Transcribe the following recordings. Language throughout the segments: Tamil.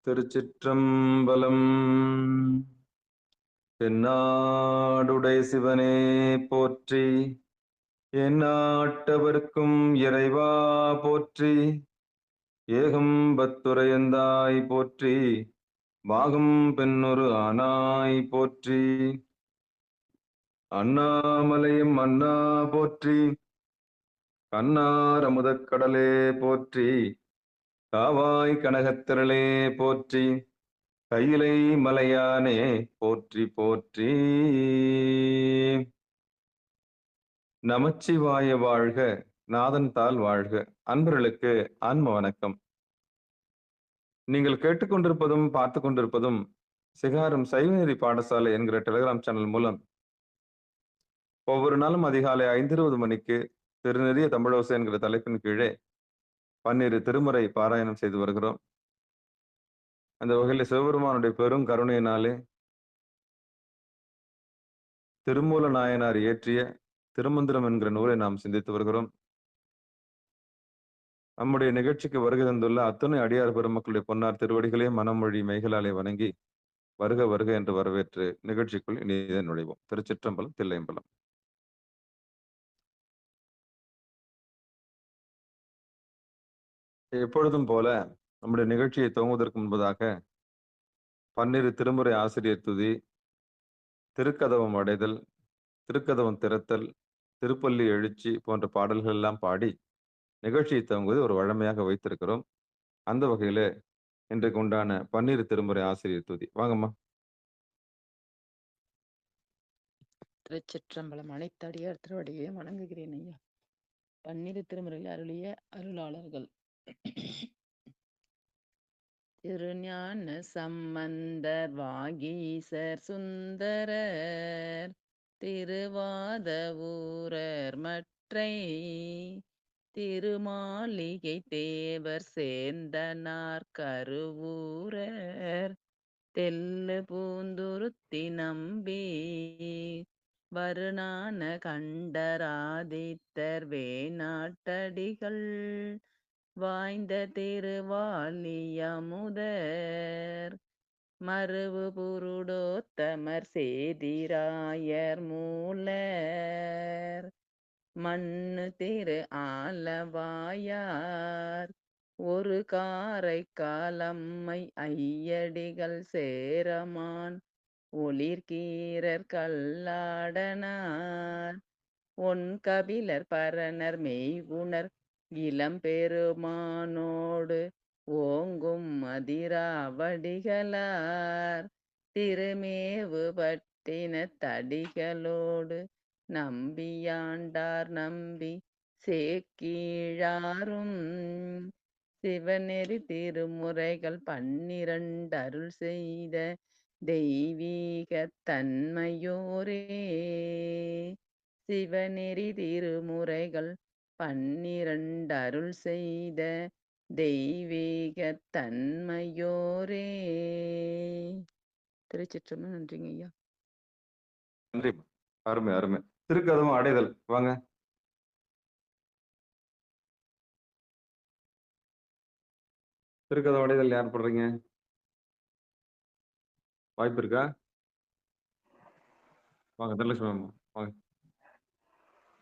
திருச்சிற்றம்பலம். தென்னாடுடைய சிவனே போற்றி, எந்நாட்டவர்க்கும் இறைவா போற்றி, ஏகம்பத்துரையந்தாய் போற்றி, பாகம் பெண்ணொரு ஆனாய் போற்றி, அண்ணாமலையும் அண்ணா போற்றி, கண்ணார் அமுதக் கடலே போற்றி, காவாய் கனகத்திரளே போற்றி, கையிலை மலையானே போற்றி போற்றி. நமச்சிவாய வாழ்க, நாதன் தாள் வாழ்க. அன்பர்களுக்கு ஆன்ம வணக்கம். நீங்கள் கேட்டுக்கொண்டிருப்பதும் பார்த்து கொண்டிருப்பதும் சிகாரம் சைவநெறி பாடசாலை என்கிற டெலிகிராம் சேனல் மூலம் ஒவ்வொரு நாளும் அதிகாலை 5:20 மணிக்கு திருநெறிய தமிழோசை என்கிற தலைப்பின் கீழே 12 திருமுறை பாராயணம் செய்து வருகிறோம். அந்த வகையில் சிவபெருமானுடைய பெரும் கருணையினாலே திருமூல நாயனார் இயற்றிய திருமந்திரம் என்கிற நூலை நாம் சிந்தித்து வருகிறோம். நம்முடைய நிகழ்ச்சிக்கு வருகை தந்துள்ள அத்துணை அடியார் பெருமக்களுடைய பொன்னார் திருவடிகளே மனமொழி மெய்களாலே வணங்கி வருக வருக என்று வரவேற்று நிகழ்ச்சிக்குள் இனிதே நுழைவோம். திருச்சிற்றம்பலம், தில்லையம்பலம். எப்பொழுதும் போல நம்முடைய நிகழ்ச்சியை துவங்குவதற்கு முன்பதாக 12 திருமுறை ஆசிரியர் துதி, திருக்கதவம் அடைதல், திருக்கதவம் திறத்தல், திருப்பள்ளி எழுச்சி போன்ற பாடல்கள் எல்லாம் பாடி நிகழ்ச்சியை துவங்குவது ஒரு வழமையாக வைத்திருக்கிறோம். அந்த வகையில இன்றைக்கு உண்டான 12 திருமுறை ஆசிரியர் துதி. வாங்கம்மா. திருச்சிற்றம்பலம். அனைத்து அடியார் திருவடியை வணங்குகிறேன் ஐயா. 12 திருமுறையில் அருளிய அருளாளர்கள்: திருஞான சம்பந்தர், வாகீசர், சுந்தரர், திருவாத ஊரர், மற்றை திருமாளிகை தேவர், சேர்ந்தனார், கருவூரர், தெல்லு பூந்துருத்தி நம்பி, வருணான கண்டராதித்தர், வேணாட்டடிகள், வாய்ந்த திருவாலியமுதர், மருவு புருடோத்தமர், சேதிராயர், மூலர், மண்ணு திரு ஆலவாயார், ஒரு காரை காலம்மை, ஐயடிகள், சேரமான் ஒளிர்கீரர், கல்லாடனார், ஒன் கபிலர், பரணர், மெய்குணர், இளம்பெருமானோடு ஓங்கும் மதிராவடிகளார், திருமேவு பட்டின தடிகளோடு நம்பியாண்டார், நம்பி சேக்கீழாரும், சிவநெறி திருமுறைகள் 12 அருள் செய்த தெய்வீக தன்மையோரே, சிவநெறி திருமுறைகள் 12 அருள் செய்த தெய்வீக தன்மையோரே. திருச்சிற்றம்பலம். நன்றிங்க ஐயா. நன்றி. அருமை அருமை. திருக்கதவம் அடைதல். வாங்க. திருக்கதவம் அடைதல் யார் பண்றீங்க? வாய்ப்பு இருக்கா? வாங்க தனலட்சுமி அம்மா, வாங்க.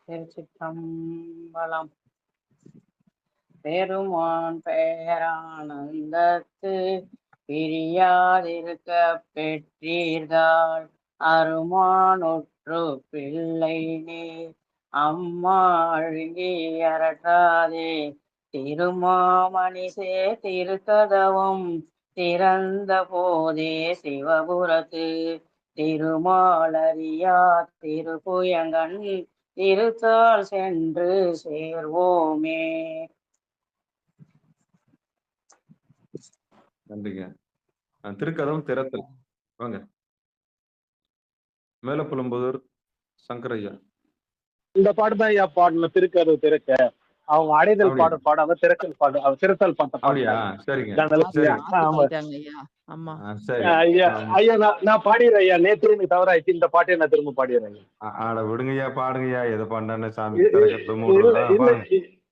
திருச்சிற்றம்பலம். பெருமான் பேரானந்தத்து பிரியாதிருக்க பெற்றீர்கள், அருமானொற்று பிள்ளை நீர், அம்மா அழுகி அரட்டாதே, திருமாமணிசே திருக்கதவம் திறந்த போதே, சிவபுரத்து திருமாலரியா திருப்புயங்கன், திருத்தால் சென்று சேர்வோமே. நன்றிங்க. திருக்கதவம் திறத்தல். வாங்க. மேலப்புலம்புதூர் சங்கரையா. இந்த பாட்டு தான் ஐயா பாடணும். திருக்கதவு திறக்க அவங்க அடைதல் பாடு பாடாம திறக்கல் பாடு, திருத்தல் பாட்ட அப்படியா? சரிங்க. ஐயா நான் பாடிடுறேன் ஐயா. நேற்று எனக்கு தவற ஆயிடுச்சு. இந்த பாட்டை நான் திரும்ப பாடிடுறேன். ஆட விடுங்கய்யா, பாடுங்கய்யா. எதை பண்ண சாமி?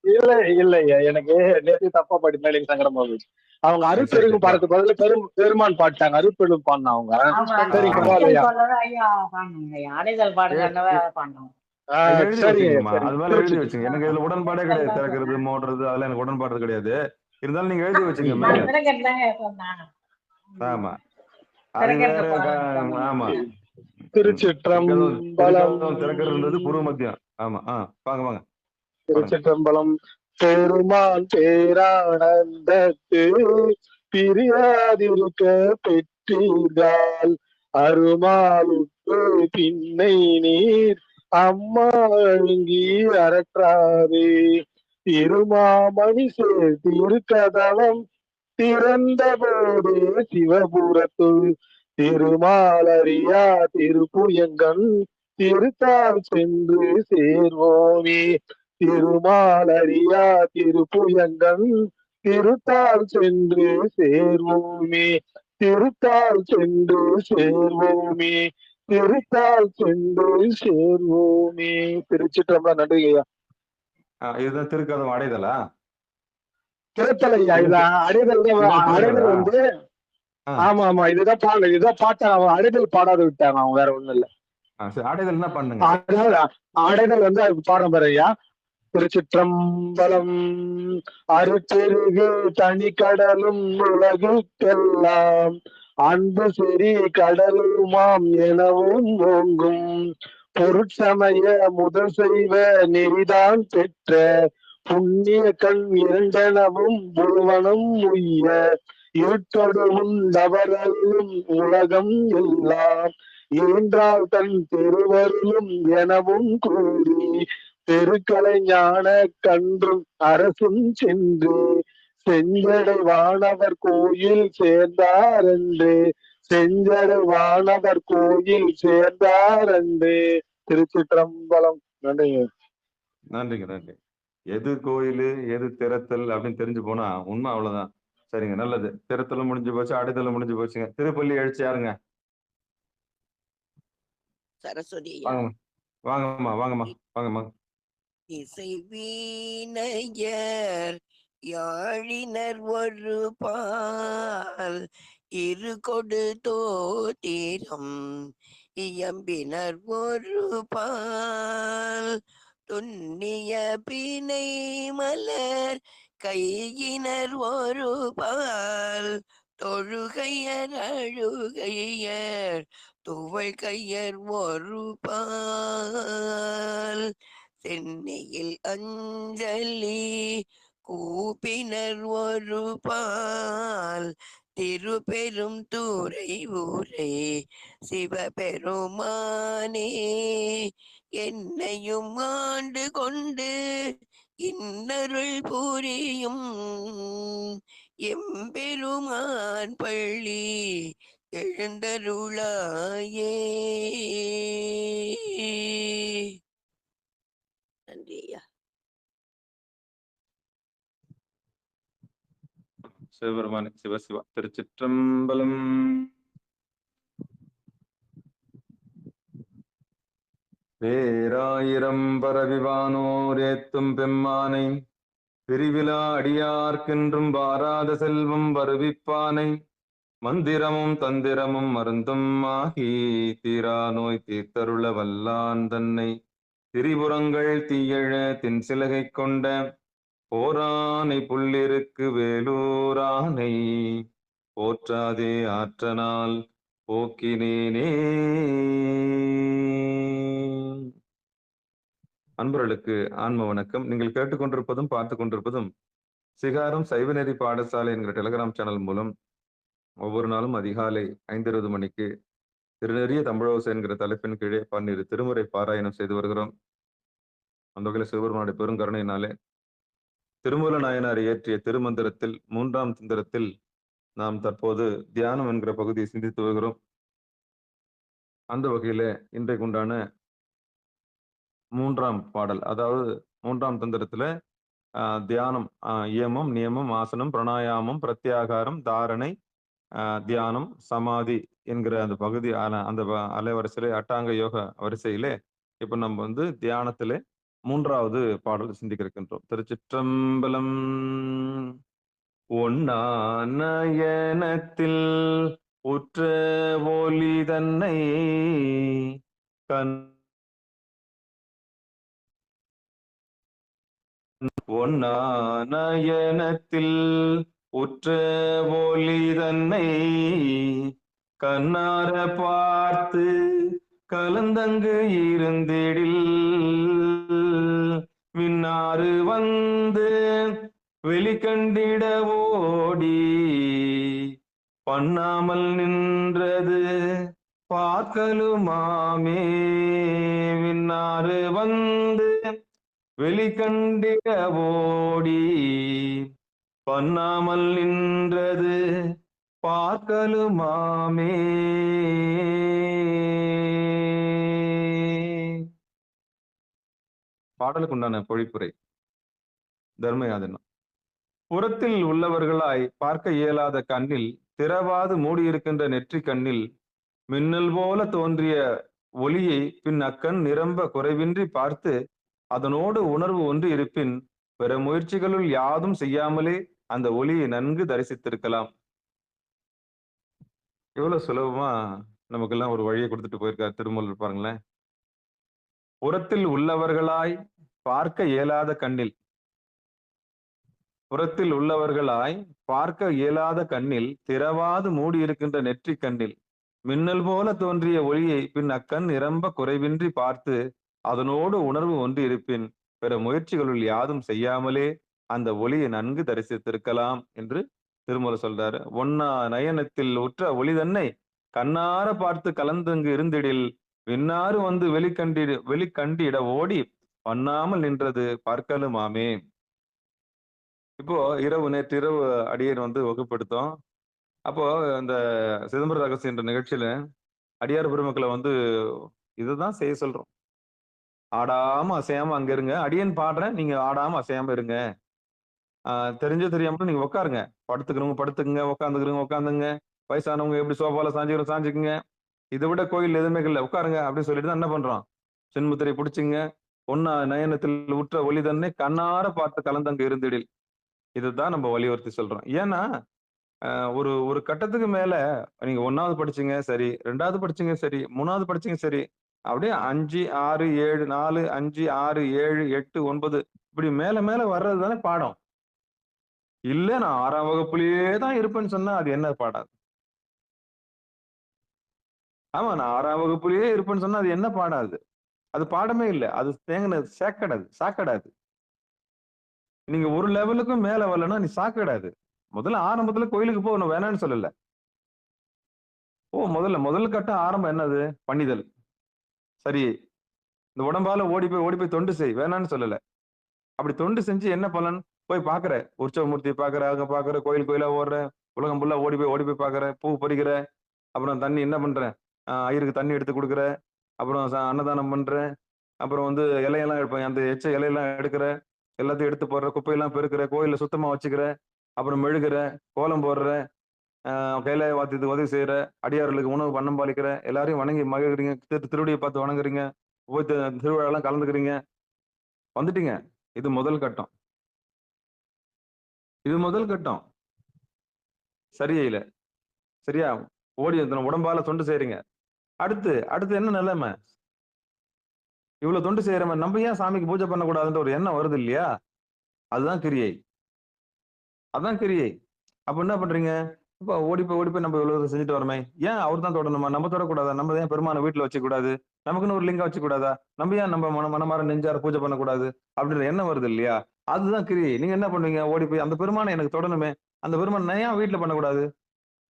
இல்ல இல்ல ஐயா, எனக்கு நேற்று தப்பா பாடினால எனக்கு சங்கடமா போச்சு. அவங்க அருட்பெருகும் பாடத்துக்கு பதில் பெருமான் பாட்டாங்க. அருட்பெரும் பாடின அவங்க. சரி, பரவாயில்லையா? அடைதல் பாடுங்கன்னவே பாடணும். எழுதி சரிங்க, வச்சுக்கோங்கம்மா. சரி. அது மேல எழுதி வச்சுங்க. எனக்கு இதுல உடன்பாடே கிடையாது. திறக்கிறது, மோடுறது அதெல்லாம் எனக்கு உடன்பாடு கிடையாது. இருந்தாலும் நீங்க எழுதி வச்சுங்க மேல. ஆமா. அது வேற. ஆமா. திருச்சிற்றம்பலம். திறக்கிறதுன்றது பூர்வ மத்தியம். ஆமா. வாங்க வாங்க. திருச்சிற்றம்பலம். பெருமான் பேரானந்தத்து பிரியாதிருக்க பெற்றீர்கள் அருமாளுக்கு பின்னை நீர் அம்மா அழுங்கி அறற்றாரே திருமாமணி சேர் திருக்கதவம் திறந்த போதே சிவபுரத்து திருமாலரியா திருப்புயங்கன் திருத்தால் சென்று சேர்வோமே திருமாலரியா திருப்புயங்கன் திருத்தால் சென்று சேர்வோமே திருத்தால் சென்று சேர்வோமே திருத்தால் சென்று சேர்வோமே. திருச்சிற்றம்பலம். நன்றி ஐயா. இதுதான் திருக்கதம் அடைதலா? திருத்தலையா? இது அடைதல் வந்து ஆமா இதுதான் பாட்டை அவன் அடைதல் பாடாத விட்டாங்க. அவங்க வேற ஒண்ணும் இல்ல. அடைதல் என்ன பண்ணுங்க? அடைதல் வந்து பாடம் பெறையா. திருச்சிற்றம்பலம். அருட்பெருகு தனி கடலும் உலகுக்கெல்லாம் அன்பு செறி கடலுமாம் எனவும் ஓங்கும் பொருட்சமய முதல் செய்வ நெறிதான் பெற்ற புண்ணிய கண் இரண்டனவும் புருவனம் உய்ய இருட்டொடுவும் தவறலும் உலகம் எல்லாம் ஈன்றால் தன் திருவருளும் எனவும் கூறி பெருக்கலை ஞான கன்றும் அரசும் சென்று செஞ்சடை வானவர் கோயில் சேர்ந்தாரன்று செஞ்சடை வானவர் கோயில் சேர்ந்தாரன்று. திருச்சிற்றம்பலம். நன்றிங்க. நன்றி. எது கோயிலு எது திறத்தல் அப்படின்னு தெரிஞ்சு போனா உண்மை அவ்வளவுதான். சரிங்க, நல்லது. திறத்தலும் முடிஞ்சு போச்சு, அடைதலும் முடிஞ்சு போச்சுங்க. திருப்பள்ளி எழுச்சி யாருங்க? சரஸ்வதி. வாங்கம்மா. இசை வீணையர் யாழினர் ஒரு பால் இரு கொடு தோத்திரம் இயம்பினர் ஒரு பால் துண்ணிய பிணை மலர் கையினர் ஒரு பால் தொழுகையர் அழுகையர் துவள் கையர் ஒரு பால் சென்னையில் அஞ்சலி கூப்பினர் ஒரு பால் திருப்பெரும் தூரை ஊரை சிவபெருமானே என்னையும் ஆண்டு கொண்டு இன்னருள் புரியும் எம்பெருமான் பள்ளி எழுந்தருளாயே. நன்றி ஐயா. சிவபெருமானே சிவசிவா. திருச்சிற்றம்பலம். பேராயிரம் பரவிவானோர் ஏத்தும் பெம்மானை பிரிவிழா அடியார்க்கென்றும் வாராத செல்வம் வருவிப்பானை மந்திரமும் தந்திரமும் மருந்தும் ஆகி தீரா நோய் தீர்த்தருள வல்லான் தன்னை திரிபுரங்கள் தீயழ தின் சிலகை கொண்ட போரானை புள்ளிருக்கு வேலூரானை போற்றாதே ஆற்றனால் போக்கினேனே. அன்பர்களுக்கு ஆன்ம வணக்கம். நீங்கள் கேட்டுக்கொண்டிருப்பதும் பார்த்து கொண்டிருப்பதும் சிகாரம் சைவநெறி பாடசாலை என்கிற டெலிகிராம் சேனல் மூலம் ஒவ்வொரு நாளும் அதிகாலை 5:20 மணிக்கு திருநெறிய தமிழோசை என்கிற தலைப்பின் கீழே 12 திருமுறை பாராயணம் செய்து வருகிறோம். அந்த வகையில் சிவபெருமானுடைய பெருங்கருணையினாலே திருமூல நாயனார் இயற்றிய திருமந்திரத்தில் 3ஆம் தந்திரத்தில் நாம் தற்போது தியானம் என்கிற பகுதியை சிந்தித்து வருகிறோம். அந்த வகையில இன்றைக்கு உண்டான 3ஆம் பாடல், அதாவது 3ஆம் தந்திரத்துல தியானம், இயமம், நியமம், ஆசனம், பிராணாயாமம், பிரத்யாகாரம், தாரணை, தியானம், சமாதி என்கிற அந்த பகுதி, அந்த அலைவரிசையிலே அட்டாங்க யோக வரிசையிலே இப்ப நம்ம தியானத்திலே 3ஆவது பாடல் சிந்திக்க இருக்கின்றோம். திருச்சிற்றம்பலம். ஒன்னா நயனத்தில் உற்ற ஒளி தன்னை கண் ஒன்னா நயனத்தில் உற்ற ஒளி தன்னை கண்ணார பார்த்து கலந்தங்கு இருந்திடில் விண்ணாறு வந்து வெளிக்கண்டிட ஓடி பண்ணாமல் நின்றது பார்க்கலுமாமே. விண்ணாறு வந்து வெளிக்கண்டிட ஓடி பண்ணாமல் நின்றது பார்க்கலுமாமே. பாடலுக்கு உண்டான பொழிப்புரை தர்மயாதனம். புறத்தில் உள்ளவர்களாய் பார்க்க இயலாத கண்ணில் திறவாது மூடியிருக்கின்ற நெற்றி கண்ணில் மின்னல் போல தோன்றிய ஒளியை பின் அக்கண் நிரம்ப குறைவின்றி பார்த்து அதனோடு உணர்வு ஒன்று இருப்பின் பிற முயற்சிகளுள் யாதும் செய்யாமலே அந்த ஒளியை நன்கு தரிசித்திருக்கலாம். எவ்வளவு சுலபமா நமக்கெல்லாம் ஒரு வழியை கொடுத்துட்டு போயிருக்காரு திருமூலர் பாருங்களேன். புறத்தில் உள்ளவர்களாய் பார்க்க இயலாத கண்ணில், புறத்தில் உள்ளவர்களாய் பார்க்க இயலாத கண்ணில் திறவாது மூடியிருக்கின்ற நெற்றி கண்ணில் மின்னல் போல தோன்றிய ஒளியை பின் அக்கண் நிரம்ப குறைவின்றி பார்த்து அதனோடு உணர்வு ஒன்று இருப்பின் பிற முயற்சிகளுள் யாதும் செய்யாமலே அந்த ஒளியை நன்கு தரிசித்திருக்கலாம் என்று திருமூலர் சொல்றாரு. ஒன்னா நயனத்தில் உற்ற ஒளி தன்னை கண்ணார பார்த்து கலந்தங்கு இருந்திடில் விண்ணாறு வந்து வெளிக்கண்டிட ஓடி பண்ணாமல் நின்றது பார்க்கலுமாமே. இப்போ நேற்று இரவு அடியேன் வந்து வகுப்படுத்தோம். அப்போ இந்த சிதம்பர ரகசியம் என்ற நிகழ்ச்சியில அடியார் பெருமக்களை வந்து இதுதான் செய்ய சொல்றோம். ஆடாம அசையாம அங்க இருங்க. அடியேன் பாடுறேன், நீங்க ஆடாம அசையாம இருங்க. தெரியாம நீங்க உட்காருங்க. படுத்துக்கிறவங்க படுத்துக்குங்க, உட்காந்துக்கிறவங்க உட்காந்துங்க. வயசானவங்க எப்படி சோபால சாஞ்சுக்குங்க. இதை விட கோயில் எதுவுமே இல்லை, உட்காருங்க அப்படின்னு சொல்லிட்டு தான் என்ன பண்றோம், சின்முத்திரை பிடிச்சிங்க. ஒன்னா நயனத்தில் உற்ற ஒளி தன்னை கண்ணார பார்த்து கலந்தங்க இருந்திடில். இதுதான் நம்ம வலியுறுத்தி சொல்றோம். ஏன்னா ஒரு ஒரு கட்டத்துக்கு மேல நீங்க 1வது படிச்சீங்க சரி, 2வது படிச்சீங்க சரி, 3வது படிச்சீங்க சரி, அப்படியே 5, 6, 7, 4, 5, 6, 7, 8, 9 இப்படி மேல மேல வர்றது தானே பாடம். இல்ல நான் 6ஆம் வகுப்புலயே தான் இருப்பேன்னு சொன்னா அது என்ன பாடாது? ஆமா, நான் 6ஆம் வகுப்புலயே இருப்பேன்னு சொன்னா அது என்ன பாடாது? அது பாடமே இல்லை, அது சாக்கடாது. நீங்க ஒரு லெவலுக்கும் மேல வரலன்னா நீ சாக்கடாது. முதல்ல ஆரம்பத்துல கோயிலுக்கு போ, ஒண்ணு வேணான்னு சொல்லல. முதல் கட்டம் ஆரம்பம் என்னது? பணிதல். சரி, இந்த உடம்பால ஓடி போய் தொண்டு செய், வேணான்னு சொல்லல. அப்படி தொண்டு செஞ்சு என்ன பலன்? போய் பாக்குற, உற்சவமூர்த்தி பாக்குற, அங்க பாக்குற, கோயிலா ஓடுற, உலகம் ஃபுல்லா ஓடி போய் பாக்குற, பூ பறிக்கிற, அப்புறம் தண்ணி என்ன பண்ற, ஐயருக்கு தண்ணி எடுத்து கொடுக்குற, அப்புறம் அன்னதானம் பண்ற, அப்புறம் வந்து இலையெல்லாம் எடுப்பேன், அந்த எச்ச இலையெல்லாம் எடுக்கிற, எல்லாத்தையும் எடுத்து போடுற, குப்பையெல்லாம் பெருக்கிற, கோயில சுத்தமா வச்சுக்கிற, அப்புறம் மெழுகிற, கோலம் போடுற, கையில வாத்தியத்துக்கு உதவி செய்யற, அடியார்களுக்கு உணவு பண்ணம் பாலிக்கிற, எல்லாரையும் வணங்கி மகிழ்கிறீங்க, திருவடியை பார்த்து வணங்குறீங்க, போய் திருவிழாலாம் கலந்துக்கிறீங்க, வந்துட்டீங்க. இது முதல் கட்டம். சரியா? சரியா? ஓடி உடம்பால தொண்டு செய்யறீங்க. அடுத்து என்ன நிலைமை? இவ்வளவு தொண்டு செய்யறமே, நம்ம ஏன் சாமிக்கு பூஜை பண்ணக்கூடாதுன்ற ஒரு எண்ணம் வருது இல்லையா? அதுதான் கிரியை. அப்ப என்ன பண்றீங்க? இப்ப ஓடி போய் நம்ம இவ்வளவு செஞ்சுட்டு வரமே, ஏன் அவர் தான் தொடணுமா? நம்ம தொடக்கூடாதா? நம்ம ஏன் பெருமான வீட்டுல வச்சுக்க கூடாது? நமக்குன்னு ஒரு லிங்கம் வச்சுக்க கூடாதா? நம்ம ஏன் நம்ம மனமார நெஞ்சார பூஜை பண்ணக்கூடாது அப்படின்ற எண்ணம் வருது இல்லையா? அதுதான் கிரியை. நீங்க என்ன பண்ணுவீங்க? ஓடி போய் அந்த பெருமானை எனக்கு தொடணுமே, அந்த பெருமானை நான் ஏன் வீட்டுல பண்ணக்கூடாது?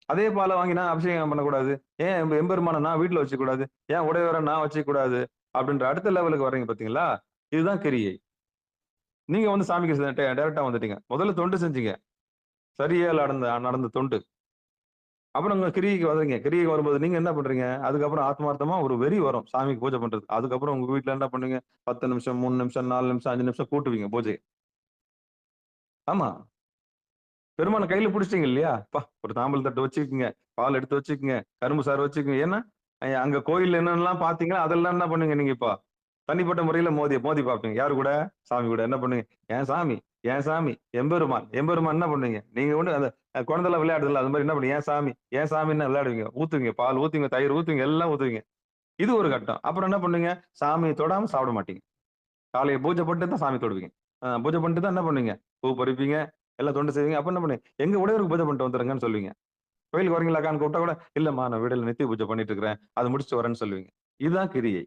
அதே பாலை வாங்கி நான் அபிஷேகம் பண்ணக்கூடாது? ஏன் எம்பெருமான நான் வீட்டுல வச்சுக்க கூடாது? ஏன் உடையவரை நான் வச்சுக்க கூடாது? அப்படின்ற அடுத்த லெவலுக்கு வர்றீங்க பாத்தீங்களா? இதுதான் கிரியை. நீங்க வந்து சாமிக்கு டைரக்டா வந்துட்டீங்க. முதல்ல தொண்டு செஞ்சீங்க, சரியா நடந்த தொண்டு. அப்புறம் கிரிக்கு வந்துறீங்க. கிரிக்கு வரும்போது நீங்க என்ன பண்றீங்க? அதுக்கப்புறம் ஆத்மார்த்தமா ஒரு வெறி வரும் சாமிக்கு பூஜை பண்றது. அதுக்கப்புறம் உங்க வீட்டுல என்ன பண்ணுவீங்க? 10 நிமிஷம், 3 நிமிஷம், 4 நிமிஷம், 5 நிமிஷம் கூட்டுவீங்க பூஜை. ஆமா, பெருமான கையில பிடிச்சிட்டீங்க இல்லையா? ஒரு தாம்பல் தட்டு வச்சுக்கோங்க, பால் எடுத்து வச்சுக்கோங்க, கரும்பு சாறு வச்சுக்கோங்க. ஏன்னா அங்க கோயில்ல என்னென்னலாம் பாத்தீங்களா அதெல்லாம் என்ன பண்ணுவீங்க? நீங்க இப்ப தனிப்பட்ட முறையில மோதி பார்ப்பீங்க. யாரு கூட? சாமி கூட. என்ன பண்ணுவீங்க? ஏன் சாமி என் சாமி, எம்பெருமான். எம்பெருமான் என்ன பண்ணுவீங்க? நீங்க ஒண்ணு அந்த குழந்தைலாம் விளையாடுதுல்ல, அது மாரி என்ன பண்ணுவீங்க? என் சாமி, என் சாமின்னு விளையாடுவீங்க. ஊத்துவீங்க. பால் ஊத்துவீங்க, தயிர் ஊத்துவீங்க, எல்லாம் ஊத்துவீங்க. இது ஒரு கட்டம். அப்புறம் என்ன பண்ணுவீங்க? சாமிய தொடாம சாப்பிட மாட்டீங்க. காலைய பூஜை பண்ணிட்டு தான் சாமி தொடுவீங்க. பூஜை பண்ணிட்டு தான் என்ன பண்ணுவீங்க? பூ பறிப்பீங்க, எல்லாம் தொண்டு செய்வீங்க. அப்ப என்ன பண்ணுவீங்க? எங்க உடையவருக்கு பூஜை பண்ணிட்டு வந்துருங்கன்னு சொல்லுவீங்க. கோயிலுக்கு வரீங்களாக்கான்னு கூப்பிட்டா கூட, இல்லம்மா நான் வீடுல நித்திய பூஜை பண்ணிட்டு இருக்கிறேன். அத முடிச்சுட்டு வரேன்னு சொல்லுவீங்க. இதுதான் கிரியை.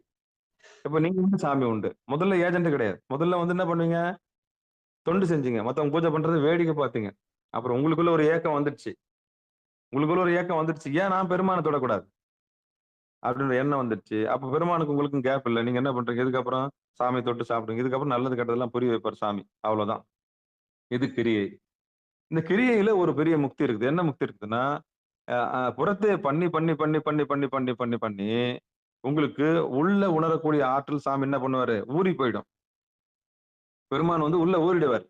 இப்ப நீங்க உண்டு, சாமி உண்டு. முதல்ல ஏஜென்ட் கிடையாது. முதல்ல வந்து என்ன பண்ணுவீங்க? தொண்டு செஞ்சீங்க. மத்தவங்க பூஜை பண்றத வேடிக்கை பார்த்தீங்க. அப்புறம் உங்களுக்குள்ள ஒரு ஏக்கம் வந்துடுச்சு. உங்களுக்குள்ள ஒரு ஏக்கம் வந்துடுச்சு. ஏன் நான் பெருமான தொடக்கூடாது? அப்படின்ற எண்ணம் வந்துடுச்சு. அப்ப பெருமானுக்கு உங்களுக்கும் கேப் இல்ல. நீங்க என்ன பண்றீங்க? இதுக்கப்புறம் சாமிய தொட்டு சாப்பிடுங்க. இதுக்கப்புறம் நல்லது கெட்டதெல்லாம் புரிய வைப்பார் சாமி. அவ்வளவுதான். இது கிரியை. இந்த கிரியையில ஒரு பெரிய முக்தி இருக்குது. என்ன முக்தி இருக்குதுன்னா, அ அ புறத்தே பண்ணி, பண்ணி, பண்ணி, பண்ணி, பண்ணி, பண்ணி, பண்ணி, பண்ணி உங்களுக்கு உள்ள உணரக்கூடிய ஆற்றல் சாமி என்ன பண்ணுவாரு? ஊறி போயிடும். பெருமான் வந்து உள்ள ஊறிடுவார்.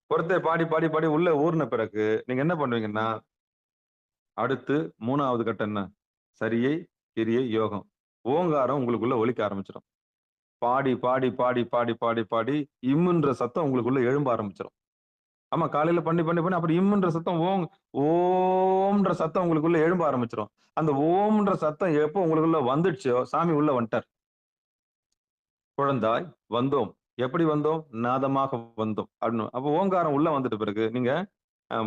புறத்தே பாடி, பாடி, பாடி உள்ள ஊறின பிறகு நீங்க என்ன பண்ணுவீங்கன்னா, அடுத்து 3வது கட்டம் என்ன? சரியை, கிரியை, யோகம். ஓங்காரம் உங்களுக்குள்ள ஒலிக்க ஆரம்பிச்சிடும். பாடி, பாடி, பாடி, பாடி, பாடி, பாடி இம்முன்ற சத்தம் உங்களுக்குள்ள எழும்ப ஆரம்பிச்சிடும். ஆமா, காலையில பண்ணி, பண்ணி, பண்ணி அப்புறம் இம்முன்ற சத்தம் ஓம்ன்ற சத்தம் உங்களுக்குள்ள எழும்ப ஆரம்பிச்சிடும். அந்த ஓம்ன்ற சத்தம் எப்போ உங்களுக்குள்ள வந்துடுச்சோ, சாமி உள்ள வந்துட்டார். குழந்தாய் வந்தோம். எப்படி வந்தோம்? நாதமாக வந்தோம். அப்படின்னு. அப்போ ஓங்காரம் உள்ள வந்துட்ட பிறகு நீங்க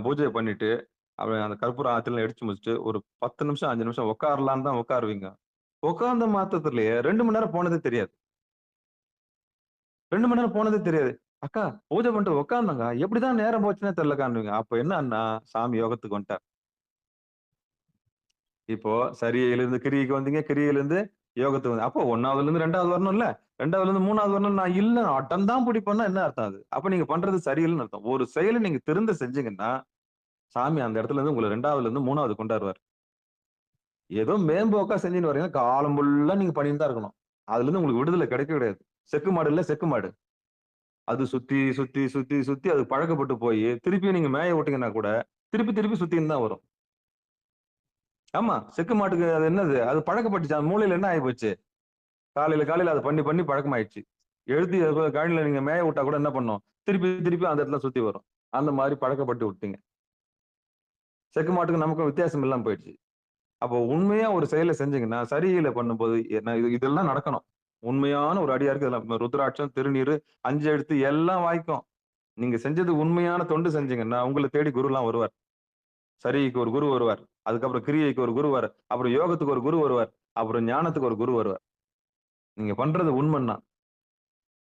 பூஜைய பண்ணிட்டு, அப்புறம் அந்த கற்பூரம் ஆத்திலாம் எரிச்சு முடிச்சுட்டு, ஒரு 10 நிமிஷம், 5 நிமிஷம் உட்காரலான்னு தான் உட்காருவீங்க. உட்கார்ந்த மாத்திரத்திலேயே 2 மணி நேரம் போனதே தெரியாது. 2 மணி நேரம் போனதே தெரியாது. அக்கா பூஜை பண்ணிட்டு உட்கார்ந்தேங்க. எப்படிதான் நேரம் போச்சுன்னே தெரியலக்கான்னுவீங்க. அப்ப என்னன்னா, சாமி யோகத்துக்கு வந்துட்டார். இப்போ சரியிலிருந்து கிரியைக்கு வந்தீங்க. கிரியையிலிருந்து யோகத்துக்கு வந்து அப்போ 1வதுலருந்து 2வது வரணும்ல. 2வதுலருந்து 3வது வரணும். நான் இல்ல அடம் தான் பிடிப்பேன்னா என்ன அர்த்தம் அது? அப்ப நீங்க பண்றது சரியில்லன்னு அர்த்தம். ஒரு செயல நீங்க திருந்த செஞ்சீங்கன்னா, சாமி அந்த இடத்துல இருந்து உங்கள 2வதுலருந்து 3வது கொண்டாருவார். ஏதோ மேம்போக்கா செஞ்சுன்னு வரீங்க. காலம் ஃபுல்லா நீங்க பண்ணிட்டு தான் இருக்கணும். அதுலருந்து உங்களுக்கு விடுதலை கிடைக்கவே கிடையாது. செக்கு மாடு இல்ல, செக்கு மாடு. அது சுத்தி, சுத்தி, சுத்தி, சுத்தி அது பழக்கப்பட்டு போயி, திருப்பியும் நீங்க மேய விட்டீங்கன்னா கூட, திருப்பி, திருப்பி சுத்தின்னு தான் வரும். ஆமா. செக்கு மாட்டுக்கு அது என்னது? அது பழக்கப்பட்டுச்சு. அது மூளையில என்ன ஆயிப்போச்சு? காலையில, காலையில அத பண்ணி, பண்ணி பழக்கமாயிடுச்சு. எழுதி காலையில நீங்க மேய விட்டா கூட என்ன பண்ணும்? திருப்பி, திருப்பி அந்த இடத்துல சுத்தி வரும். அந்த மாரி பழக்கப்பட்டு விட்டீங்க. செக்கு மாட்டுக்கும் நமக்கும் வித்தியாசம் இல்லாம போயிடுச்சு. அப்போ உண்மையா ஒரு செயல செஞ்சீங்கன்னா, சரியில பண்ணும்போது என்ன இதெல்லாம் நடக்கணும். உண்மையான ஒரு அடியாருக்கு இதெல்லாம் ருத்ராட்சம், திருநீறு, 5 எழுத்து எல்லாம் வாய்க்கும். நீங்க செஞ்சது உண்மையான தொண்டு செஞ்சீங்கன்னா, உங்கள தேடி குருலாம் வருவார். சரிக்கு ஒரு குரு வருவார். அதுக்கப்புறம் கிரியைக்கு ஒரு குரு வருவார். அப்புறம் யோகத்துக்கு ஒரு குரு வருவார். அப்புறம் ஞானத்துக்கு ஒரு குரு வருவார். நீங்க பண்றது உண்மைன்னா,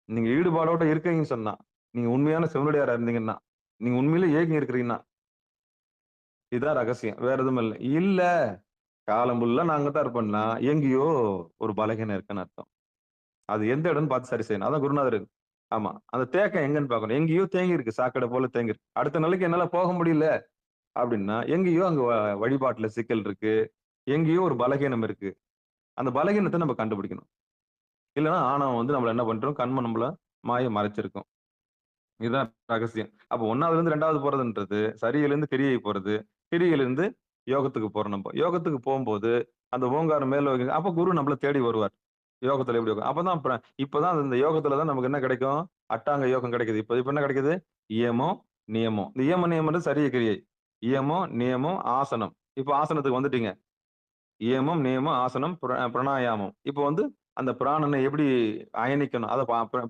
நீங்க ஈடுபாடோட இருக்கீங்கன்னு சொன்னா, நீங்க உண்மையான சிவனடியாரா இருந்தீங்கன்னா, நீங்க உண்மையிலேயே ஏகி இருக்கிறீங்கன்னா, இதான் ரகசியம். வேற எதுவும் இல்ல. இல்ல, காலம் ஃபுல்லா நான் அங்க தான் இருப்பேன்னா, எங்கேயோ ஒரு பலகீனம் இருக்குன்னு அர்த்தம். அது எந்த இடம்னு பார்த்து சரி செய்யணும். அதான் குருநாதர். ஆமா. அந்த தேக்கம் எங்கன்னு பார்க்கணும். எங்கேயோ தேங்கி இருக்கு. சாக்கடை போல தேங்கி இருக்கு. அடுத்த நாளைக்கு என்னால போக முடியல அப்படின்னா, எங்கேயோ அங்க வழிபாட்டுல சிக்கல் இருக்கு. எங்கேயோ ஒரு பலகீனம் இருக்கு. அந்த பலகீனத்த நம்ம கண்டுபிடிக்கணும். இல்லன்னா ஆணவம் வந்து நம்மள என்ன பண்றோம்? கண்மம் நம்மள மாய மறைச்சிருக்கும். இதுதான் ரகசியம். அப்ப 1வதுலருந்து 2வது போறதுன்றது, சரியிலிருந்து கிரியை போறது. கிரியிலிருந்து யோகத்துக்கு போறோம் நம்ப. யோகத்துக்கு போம்போது, அந்த ஓங்காரம் மேல அப்ப குரு நம்மள தேடி வருவார். யோகத்துல எப்படி யோகம்? அப்பதான் இப்பதான் இந்த யோகத்துல தான் நமக்கு என்ன கிடைக்கும்? அட்டாங்க யோகம் கிடைக்குது. இப்ப என்ன கிடைக்குது? இயமம், நியமம். இந்த இயம நியமம்ன்றது சரிய கிரியை. இயமம், நியமம், ஆசனம். இப்ப ஆசனத்துக்கு வந்துட்டீங்க. இயமம், நியமம், ஆசனம், பிராணாயாமம். இப்ப வந்து அந்த பிராணனை எப்படி அயனிக்கணும்? அத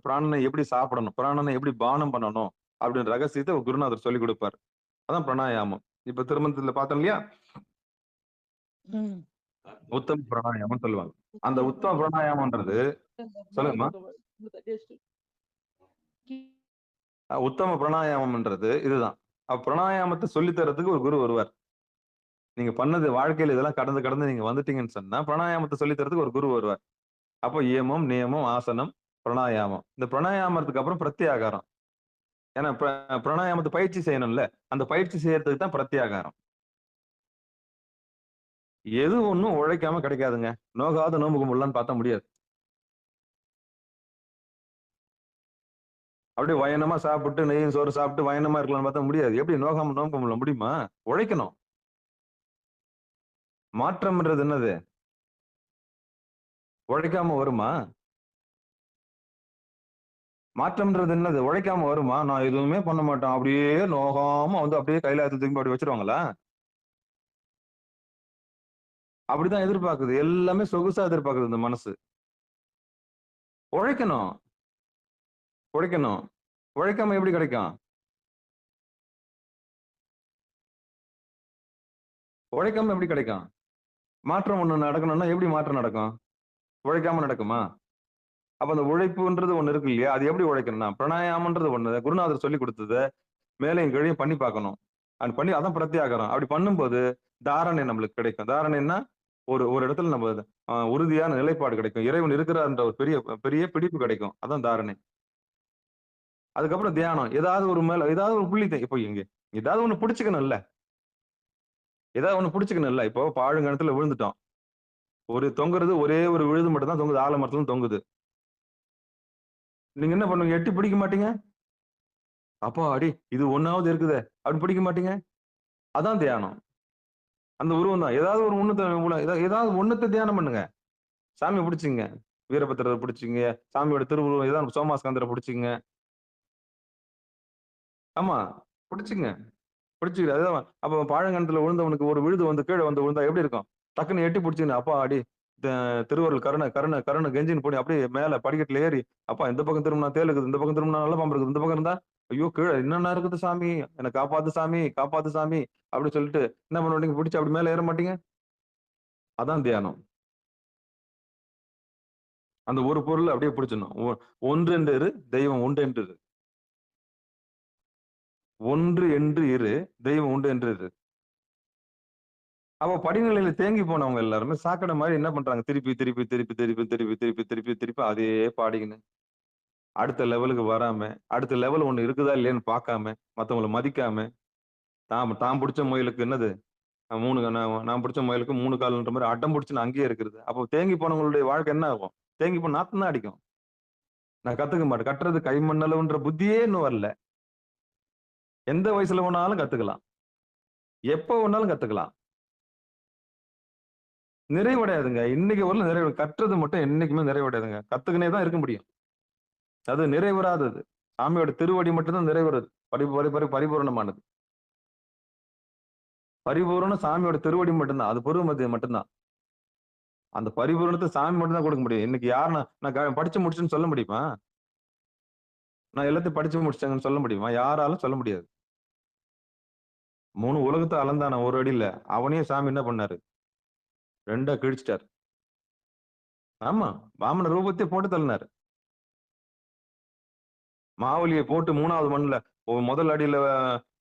பிராணனை எப்படி சாப்பிடணும்? பிராணனை எப்படி பானம் பண்ணணும்? அப்படின்ற ரகசியத்த குருநாதர் சொல்லிக் குடுப்பார். அதான் பிராணாயாமம். இப்ப திருமணத்துல பார்த்தோம் இல்லையா? ம். உத்தம பிராணாயாமம்னு சொல்லுவாங்க. அந்த உத்தம பிராணாயாமம்ன்றது சொல்லுங்கம்மா. உத்தம பிராணாயாமம்ன்றது இதுதான். பிராணாயாமத்த சொல்லி தர்றதுக்கு ஒரு குரு வருவார். நீங்க பண்ணது வாழ்க்கையில இதெல்லாம் கடந்து கடந்து நீங்க வந்துட்டீங்கன்னு சொன்னா, பிராணாயாமத்த சொல்லி தர்றதுக்கு ஒரு குரு வருவார். அப்போ இயமம், நியமம், ஆசனம், பிராணாயாமம். இந்த பிராணாயாமத்துக்கு அப்புறம் பிரத்யாகாரம். ஏன்னா பிராணாயாமத்த பயிற்சி செய்யணும்ல. அந்த பயிற்சி செய்யறதுக்கு தான் பிரத்யாகாரம். எது ஒண்ணும் உழைக்காம கிடைக்காதுங்க. நோகாத நோம்பு கும்பிடலான்னு பார்த்தா முடியாது. அப்படியே வயனமா சாப்பிட்டு நெய்யும் சோறு சாப்பிட்டு வயனமா இருக்கலாம்னு பார்த்தா முடியாது. எப்படி நோகாம நோம்பு கும்பிட முடியுமா? உழைக்கணும். மாற்றம்ன்றது என்னது? உழைக்காம வருமா? மாற்றம்ன்றது என்னது? உழைக்காம வருமா? நான் எதுவுமே பண்ண மாட்டேன். அப்படியே நோகாம வந்து அப்படியே கைலாயத்துல தூக்கி அப்படி வச்சிருவாங்களா? அப்படிதான் எதிர்பார்க்குது. எல்லாமே சொகுசா எதிர்பார்க்குது இந்த மனசு. உழைக்கணும், உழைக்கணும். உழைக்காம எப்படி கிடைக்கும்? உழைக்காம எப்படி கிடைக்கும்? மாற்றம் ஒண்ணு நடக்கணும்னா எப்படி மாற்றம் நடக்கும்? உழைக்காம நடக்குமா? அப்ப அந்த உழைப்புன்றது ஒண்ணு இருக்கு இல்லையா? அது எப்படி உழைக்கணும்னா, பிராணாயாமன்றது ஒண்ணு குருநாதர் சொல்லிக் குடுத்தத மேலையும் கீழையும் பண்ணி பார்க்கணும். அது பண்ணி அதான் பிரத்யாகாரம். அப்படி பண்ணும்போது தாரணை நம்மளுக்கு கிடைக்கும். தாரணைன்னா ஒரு ஒரு இடத்துல நம்ம உறுதியான நிலைப்பாடு கிடைக்கும். இறைவன் இருக்கிறார்ன்ற ஒரு பெரிய பெரிய பிடிப்பு கிடைக்கும். அதான் தாரணை. அதுக்கப்புறம் தியானம். ஏதாவது ஒரு புள்ளி இப்போ இங்க ஏதாவது ஒண்ணு புடிச்சுக்கணும்ல. ஏதாவது ஒண்ணு புடிச்சுக்கணும்ல. இப்போ பாழுங்கணத்துல விழுந்துட்டோம். ஒரு தொங்குறது ஒரே ஒரு விழுது மட்டும் தான் தொங்குது. ஆலமரத்துல தொங்குது. நீங்க என்ன பண்ணுவீங்க? எட்டி பிடிக்க மாட்டீங்க? அப்பாடி இது ஒண்ணாவது இருக்குதே அப்படின்னு பிடிக்க மாட்டீங்க? அதான் தியானம். அந்த உருவம் தான். ஏதாவது ஒரு ஏதாவது ஒண்ணுத்த தியானம் பண்ணுங்க. சாமியை பிடிச்சிங்க. வீரபத்திரரை பிடிச்சிங்க. சாமியோட திருவுருவம் ஏதாவது சோமாஸ்கந்தரை பிடிச்சிங்க. ஆமா பிடிச்சிங்க. பிடிச்சிக்கிற அதுதான். அப்ப பாழங்கணத்துல விழுந்தவனுக்கு ஒரு விழுது வந்து கீழே வந்து விழுந்தா எப்படி இருக்கும்? டக்குன்னு எட்டி பிடிச்சிங்க. அப்பா அடி திருவருள் கருணை கருணை கருணை கெஞ்சின்னு போய் அப்படியே மேல படிக்கட்டுல ஏறி அப்பா இந்த பக்கம் திரும்பினா தேல் இருக்குது, இந்த பக்கம் திரும்பினா நல்ல பாம்பு இருக்குது, இந்த பக்கம் இருந்தா ஐயோ கீழே என்னென்ன இருக்குது சாமி, என்னை காப்பாத்து சாமி காப்பாத்து சாமி அப்படின்னு சொல்லிட்டு என்ன பண்ணுவீங்க? பிடிச்சி அப்படி மேல ஏற மாட்டீங்க? அதான் தியானம். அந்த ஒரு பொருள் அப்படியே பிடிச்சிடணும். ஒன்று என்று இரு, தெய்வம் உண்டு என்று இரு. ஒன்று என்று இரு, தெய்வம் உண்டு என்று இரு. அப்ப படிநிலையில தேங்கி போனவங்க எல்லாருமே சாக்கடை மாதிரி என்ன பண்றாங்க? திருப்பி திருப்பி திருப்பி திருப்பி திருப்பி திருப்பி திருப்பி திருப்பி அதே பாடிக்கின்னு அடுத்த லெவலுக்கு வராம, அடுத்த லெவல் ஒண்ணு இருக்குதா இல்லையான்னு பார்க்காம, மத்தவங்கள மதிக்காம, தான் பிடிச்ச முயலுக்கு என்னது? நான் பிடிச்ச முயலுக்கு 3 கால்ன்ற மாரி அடம் பிடிச்சுன்னு அங்கேயே இருக்கிறது. அப்போ தேங்கி போனவங்களுடைய வாழ்க்கை என்ன ஆகும்? தேங்கி போன நாத்தம் தான் அடிக்கும். நான் கத்துக்க மாட்டேன். கட்டுறது கைமண்ணளவுன்ற புத்தியே இன்னும் வரல. எந்த வயசுல வேணாலும் கத்துக்கலாம். எப்ப வேணாலும் கத்துக்கலாம். நிறைவடையாதுங்க. இன்னைக்கு வரல நிறைவு கட்டுறது மட்டும் என்னைக்குமே நிறைவடையாதுங்க. கத்துக்கினே தான் இருக்க முடியும். அது நிறைவுறாதது. சாமியோட திருவடி மட்டும்தான் நிறைவுறது. பரிபூரணமானது. பரிபூரணம் சாமியோட திருவடி மட்டும்தான். அது பொறுமதி மட்டும்தான். அந்த பரிபூரணத்தை சாமி மட்டும் தான் கொடுக்க முடியும். இன்னைக்கு யார் நான் படிச்சு முடிச்சுன்னு சொல்ல முடியுமா? நான் எல்லாத்தையும் படிச்சு முடிச்சேங்கன்னு சொல்ல முடியுமா? யாராலும் சொல்ல முடியாது. 3 உலகத்தை அளந்தான ஒரு அடியில அவனையும் சாமி என்ன பண்ணாரு? 2ஆ கிழிச்சிட்டாரு. ஆமா. வாமன ரூபத்தை போட்டு தள்ளினாரு. மாவலியை போட்டு 3வது மண்ணுல முதல் அடியில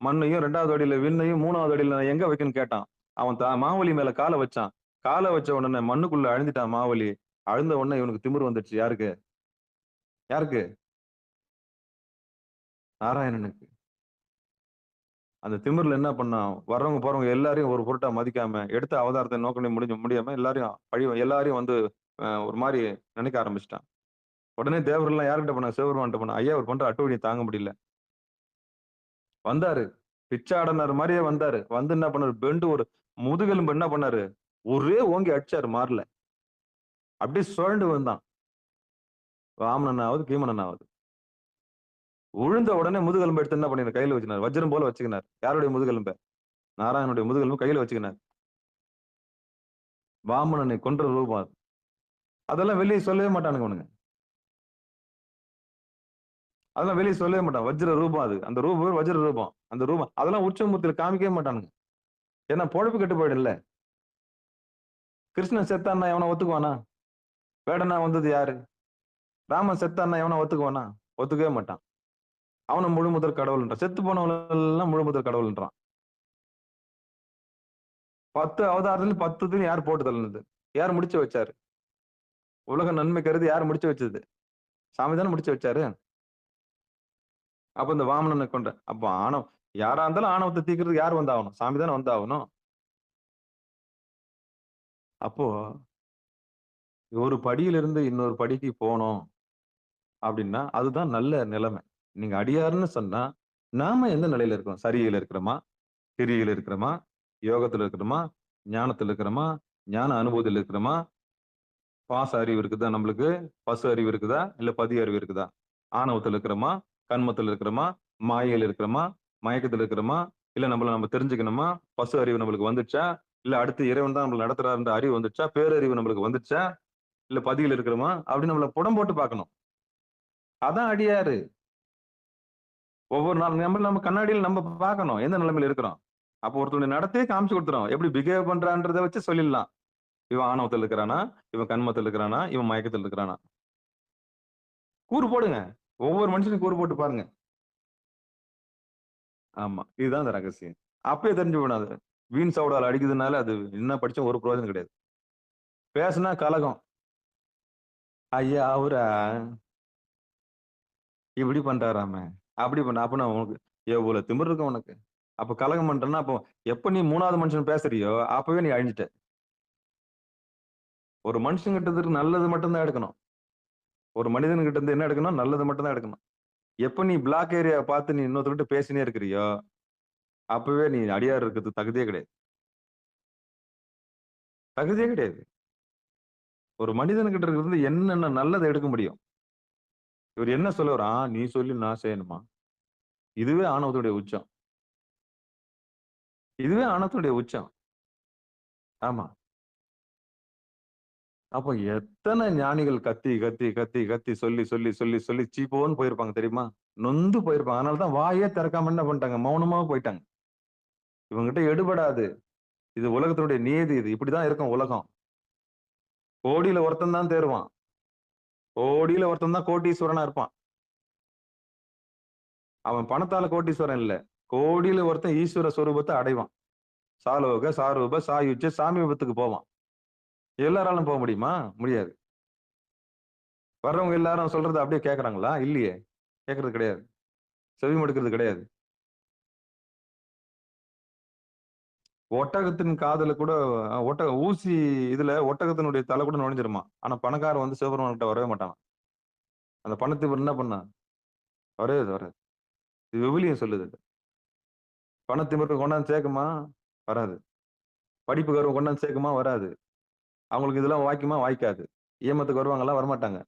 மண்ணையும் 2வது அடியில விண்ணையும் 3வது அடியில நான் எங்க வைக்கணும்னு கேட்டான். அவன் மாவலி மேல காலை வச்சான். காலை வச்ச உடனே மண்ணுக்குள்ள அழுந்திட்டான் மாவலி. அழுந்த உடனே இவனுக்கு திமிரு வந்துடுச்சு. யாருக்கு? யாருக்கு? நாராயணனுக்கு. அந்த திமிர்ல என்ன பண்ணான்? வர்றவங்க போறவங்க எல்லாரையும் ஒரு பொருட்டா மதிக்காம எடுத்த அவதாரத்தை நோக்கணும் முடியாம எல்லாரையும் வந்து ஒரு மாதிரி நினைக்க ஆரம்பிச்சிட்டான். உடனே தேவரெல்லாம் யார்கிட்ட போனா? சிவபெருமான்கிட்ட போனா. ஐயா அவர் பண்ற அட்டூழியை தாங்க முடியல. வந்தாரு. பிச்சாடனர் மாதிரியே வந்தாரு. வந்து என்ன பண்ணாரு? பெண்டு ஒரு முதுகெலும்பு என்ன பண்ணாரு? ஒரே ஓங்கி அடிச்சாரு மாறல. அப்படியே சுழண்டு வந்தான். வாமனனாவது கீமனனாவது. உழுந்த உடனே முதுகெலும்பு எடுத்து என்ன பண்ணினார்? கையில வச்சுனார். வஜ்ரம் போல வச்சுக்கினார். யாருடைய முதுகெலும்பு? நாராயணனுடைய முதுகெலும்பு கையில வச்சுக்கினார். வாமனனை கொன்ற ரூபம். அதெல்லாம் வெளியே சொல்லவே மாட்டானுங்க அவனுங்க. அதெல்லாம் வெளியே சொல்லவே மாட்டான். வஜ்ர ரூபம் அது. அந்த ரூபம் வஜ்ர ரூபம். அந்த ரூபம் அதெல்லாம் உச்சமூர்த்தியில காமிக்கவே மாட்டானுங்க. ஏன்னா பொழப்பு கட்டுப்பாடு இல்ல. கிருஷ்ணன் செத்தான்னா எவனா ஒத்துக்குவானா? வேடனா வந்தது யாரு? ராமன் செத்தான்னா எவனா ஒத்துக்குவானா? ஒத்துக்கவே மாட்டான். அவனை முழு முதற் கடவுள்ன்றான். செத்து போனவங்க எல்லாம் முழு முதற் கடவுள்ன்றான். 10 அவதாரத்துல 10 யார் போட்டு தள்ளினது? யார் முடிச்சு வச்சாரு? உலக நன்மை கருதி யார் முடிச்சு வச்சது? சாமி தானே முடிச்சு வச்சாரு. அப்ப இந்த வாமனனை கொண்ட அப்ப யாரா இருந்தாலும் ஆணவத்தை தீர்க்கறதுக்கு யார் வந்தாகணும்? சாமி தானே வந்தாகணும். அப்போ ஒரு படியிலிருந்து இன்னொரு படிக்கு போனோம் அப்படின்னா அதுதான் நல்ல நிலைமை. நீங்க அடியாருன்னு சொன்னா நாம எந்த நிலையில இருக்கோம்? சரியில இருக்கிறோமா? கிரியில இருக்கிறோமா? யோகத்துல இருக்கிறோமா? ஞானத்துல இருக்கிறோமா? ஞான அனுபவத்தில் இருக்கிறோமா? பாச அறிவு இருக்குதா நம்மளுக்கு? பசு அறிவு இருக்குதா? இல்ல பதி அறிவு இருக்குதா? ஆணவத்துல இருக்கிறோமா, கன்மத்துல இருக்கிறோமா, மாயையில இருக்கிறோமா, மயக்கத்துல இருக்கிறோமா, இல்ல நம்ம தெரிஞ்சுக்கணுமா, பசு அறிவு நம்மளுக்கு வந்துச்சா, இல்ல அடுத்து இறைவன் தான் நம்மள நடத்துறாருன்ற அறிவு வந்துச்சா, பேரறிவு நம்மளுக்கு வந்துச்சா, இல்ல பதியில இருக்கிறோமா அப்படின்னு நம்மள புடம் போட்டு பார்க்கணும். அதான் அடியாரு. ஒவ்வொரு நாள் நம்ம கண்ணாடியில நம்ம பார்க்கணும் எந்த நிலைமையில இருக்கிறோம். அப்போ ஒருத்தருடைய நடத்தையே காமிச்சு கொடுத்துரும். எப்படி பிஹேவ் பண்றான்றத வச்சு சொல்லிடலாம். இவன் ஆணவத்துல இருக்கிறானா, இவன் கன்மத்துல இருக்கிறானா, இவன் மயக்கத்துல இருக்கிறானா. கூறு போடுங்க. ஒவ்வொரு மனுஷனும் கூறு போட்டு பாருங்க. ஆமா. இதுதான் அந்த ரகசியம். அப்பயே தெரிஞ்சு போயிடும் அது. வீண் சவுடால அடிக்குதுனால அது என்ன படிச்சும் ஒரு பிரயோஜனம் கிடையாது. பேசுனா கலகம். ஐயா அவரா இப்படி பண்றாராமே, அப்படி பண்ண அப்ப நான் உனக்கு எவ்வளவு திமிரு இருக்கும் உனக்கு. அப்ப கலகம் பண்றேன்னா, அப்போ எப்ப நீ 3வது மனுஷன் பேசுறியோ, அப்பவே நீ அழிஞ்சிட்ட. ஒரு மனுஷங்கிட்ட இருந்து நல்லது மட்டும் தான் எடுக்கணும். ஒரு மனிதன்கிட்ட இருந்து என்ன எடுக்கணும்? நல்லது மட்டும் தான் எடுக்கணும். எப்ப நீ பிளாக் ஏரியா பார்த்து நீ இன்னொருத்தர்கிட்ட பேசினே இருக்கிறியோ, அப்பவே நீ அடியார் இருக்கிறதுக்கு தகுதியே கிடையாது. தகுதியே கிடையாது. ஒரு மனிதன்கிட்ட இருந்து என்னென்ன நல்லதை எடுக்க முடியும்? இவர் என்ன சொல்ல வர்றார்? நீ சொல்லி நான் செய்யணுமா? இதுவே ஆணவத்துடைய உச்சம். இதுவே ஆணவத்துடைய உச்சம். ஆமா. அப்ப எத்தனை ஞானிகள் கத்தி, கத்தி, கத்தி, கத்தி சொல்லி, சொல்லி, சொல்லி, சொல்லி சீப்போன்னு போயிருப்பாங்க தெரியுமா? நொந்து போயிருப்பாங்க. அதனால தான் வாயே திறக்காம என்ன பண்ணிட்டாங்க? மௌனமா போயிட்டாங்க. இவங்ககிட்ட எடுபடாது. இது உலகத்தினுடைய நியதி இது. இப்படிதான் இருக்கும் உலகம். கோடியில ஒருத்தன் தான் தேறுவான். கோடியில ஒருத்தன் தான் கோடீஸ்வரனா இருப்பான். அவன் பணத்தால கோடீஸ்வரன் இல்ல. கோடியில ஒருத்தன் ஈஸ்வர சொரூபத்தை அடைவான். சாலோக, சாரூப, சாயுஜ்ய, சாமீபத்துக்கு போவான். எல்லாராலும் போக முடியுமா? முடியாது. வர்றவங்க எல்லாரும் சொல்றத அப்படியே கேட்கறாங்களா? இல்லையே. கேட்கறது கிடையாது. செவி மடுக்கிறது கிடையாது. ஒட்டகத்தின் காதுல கூட ஊசி இதுல ஒட்டகத்தினுடைய தலை கூட நுழைஞ்சிருமா. ஆனா பணக்காரன் வந்து சிவபெருமான் கிட்ட வரவே மாட்டான். அந்த பணத்தை இவர் என்ன பண்ணா? வராது, வராது. இது விவிலியம் சொல்லுது. பணத்திமிருக்கு கொண்டாந்து சேர்க்குமா? வராது. படிப்பு கருவம் கொண்டாந்து சேர்க்குமா? வராது. அவங்களுக்கு இதெல்லாம் வாய்க்குமா? வாய்க்காது. ஈமத்துக்கு வருவாங்களா? வரமாட்டாங்க.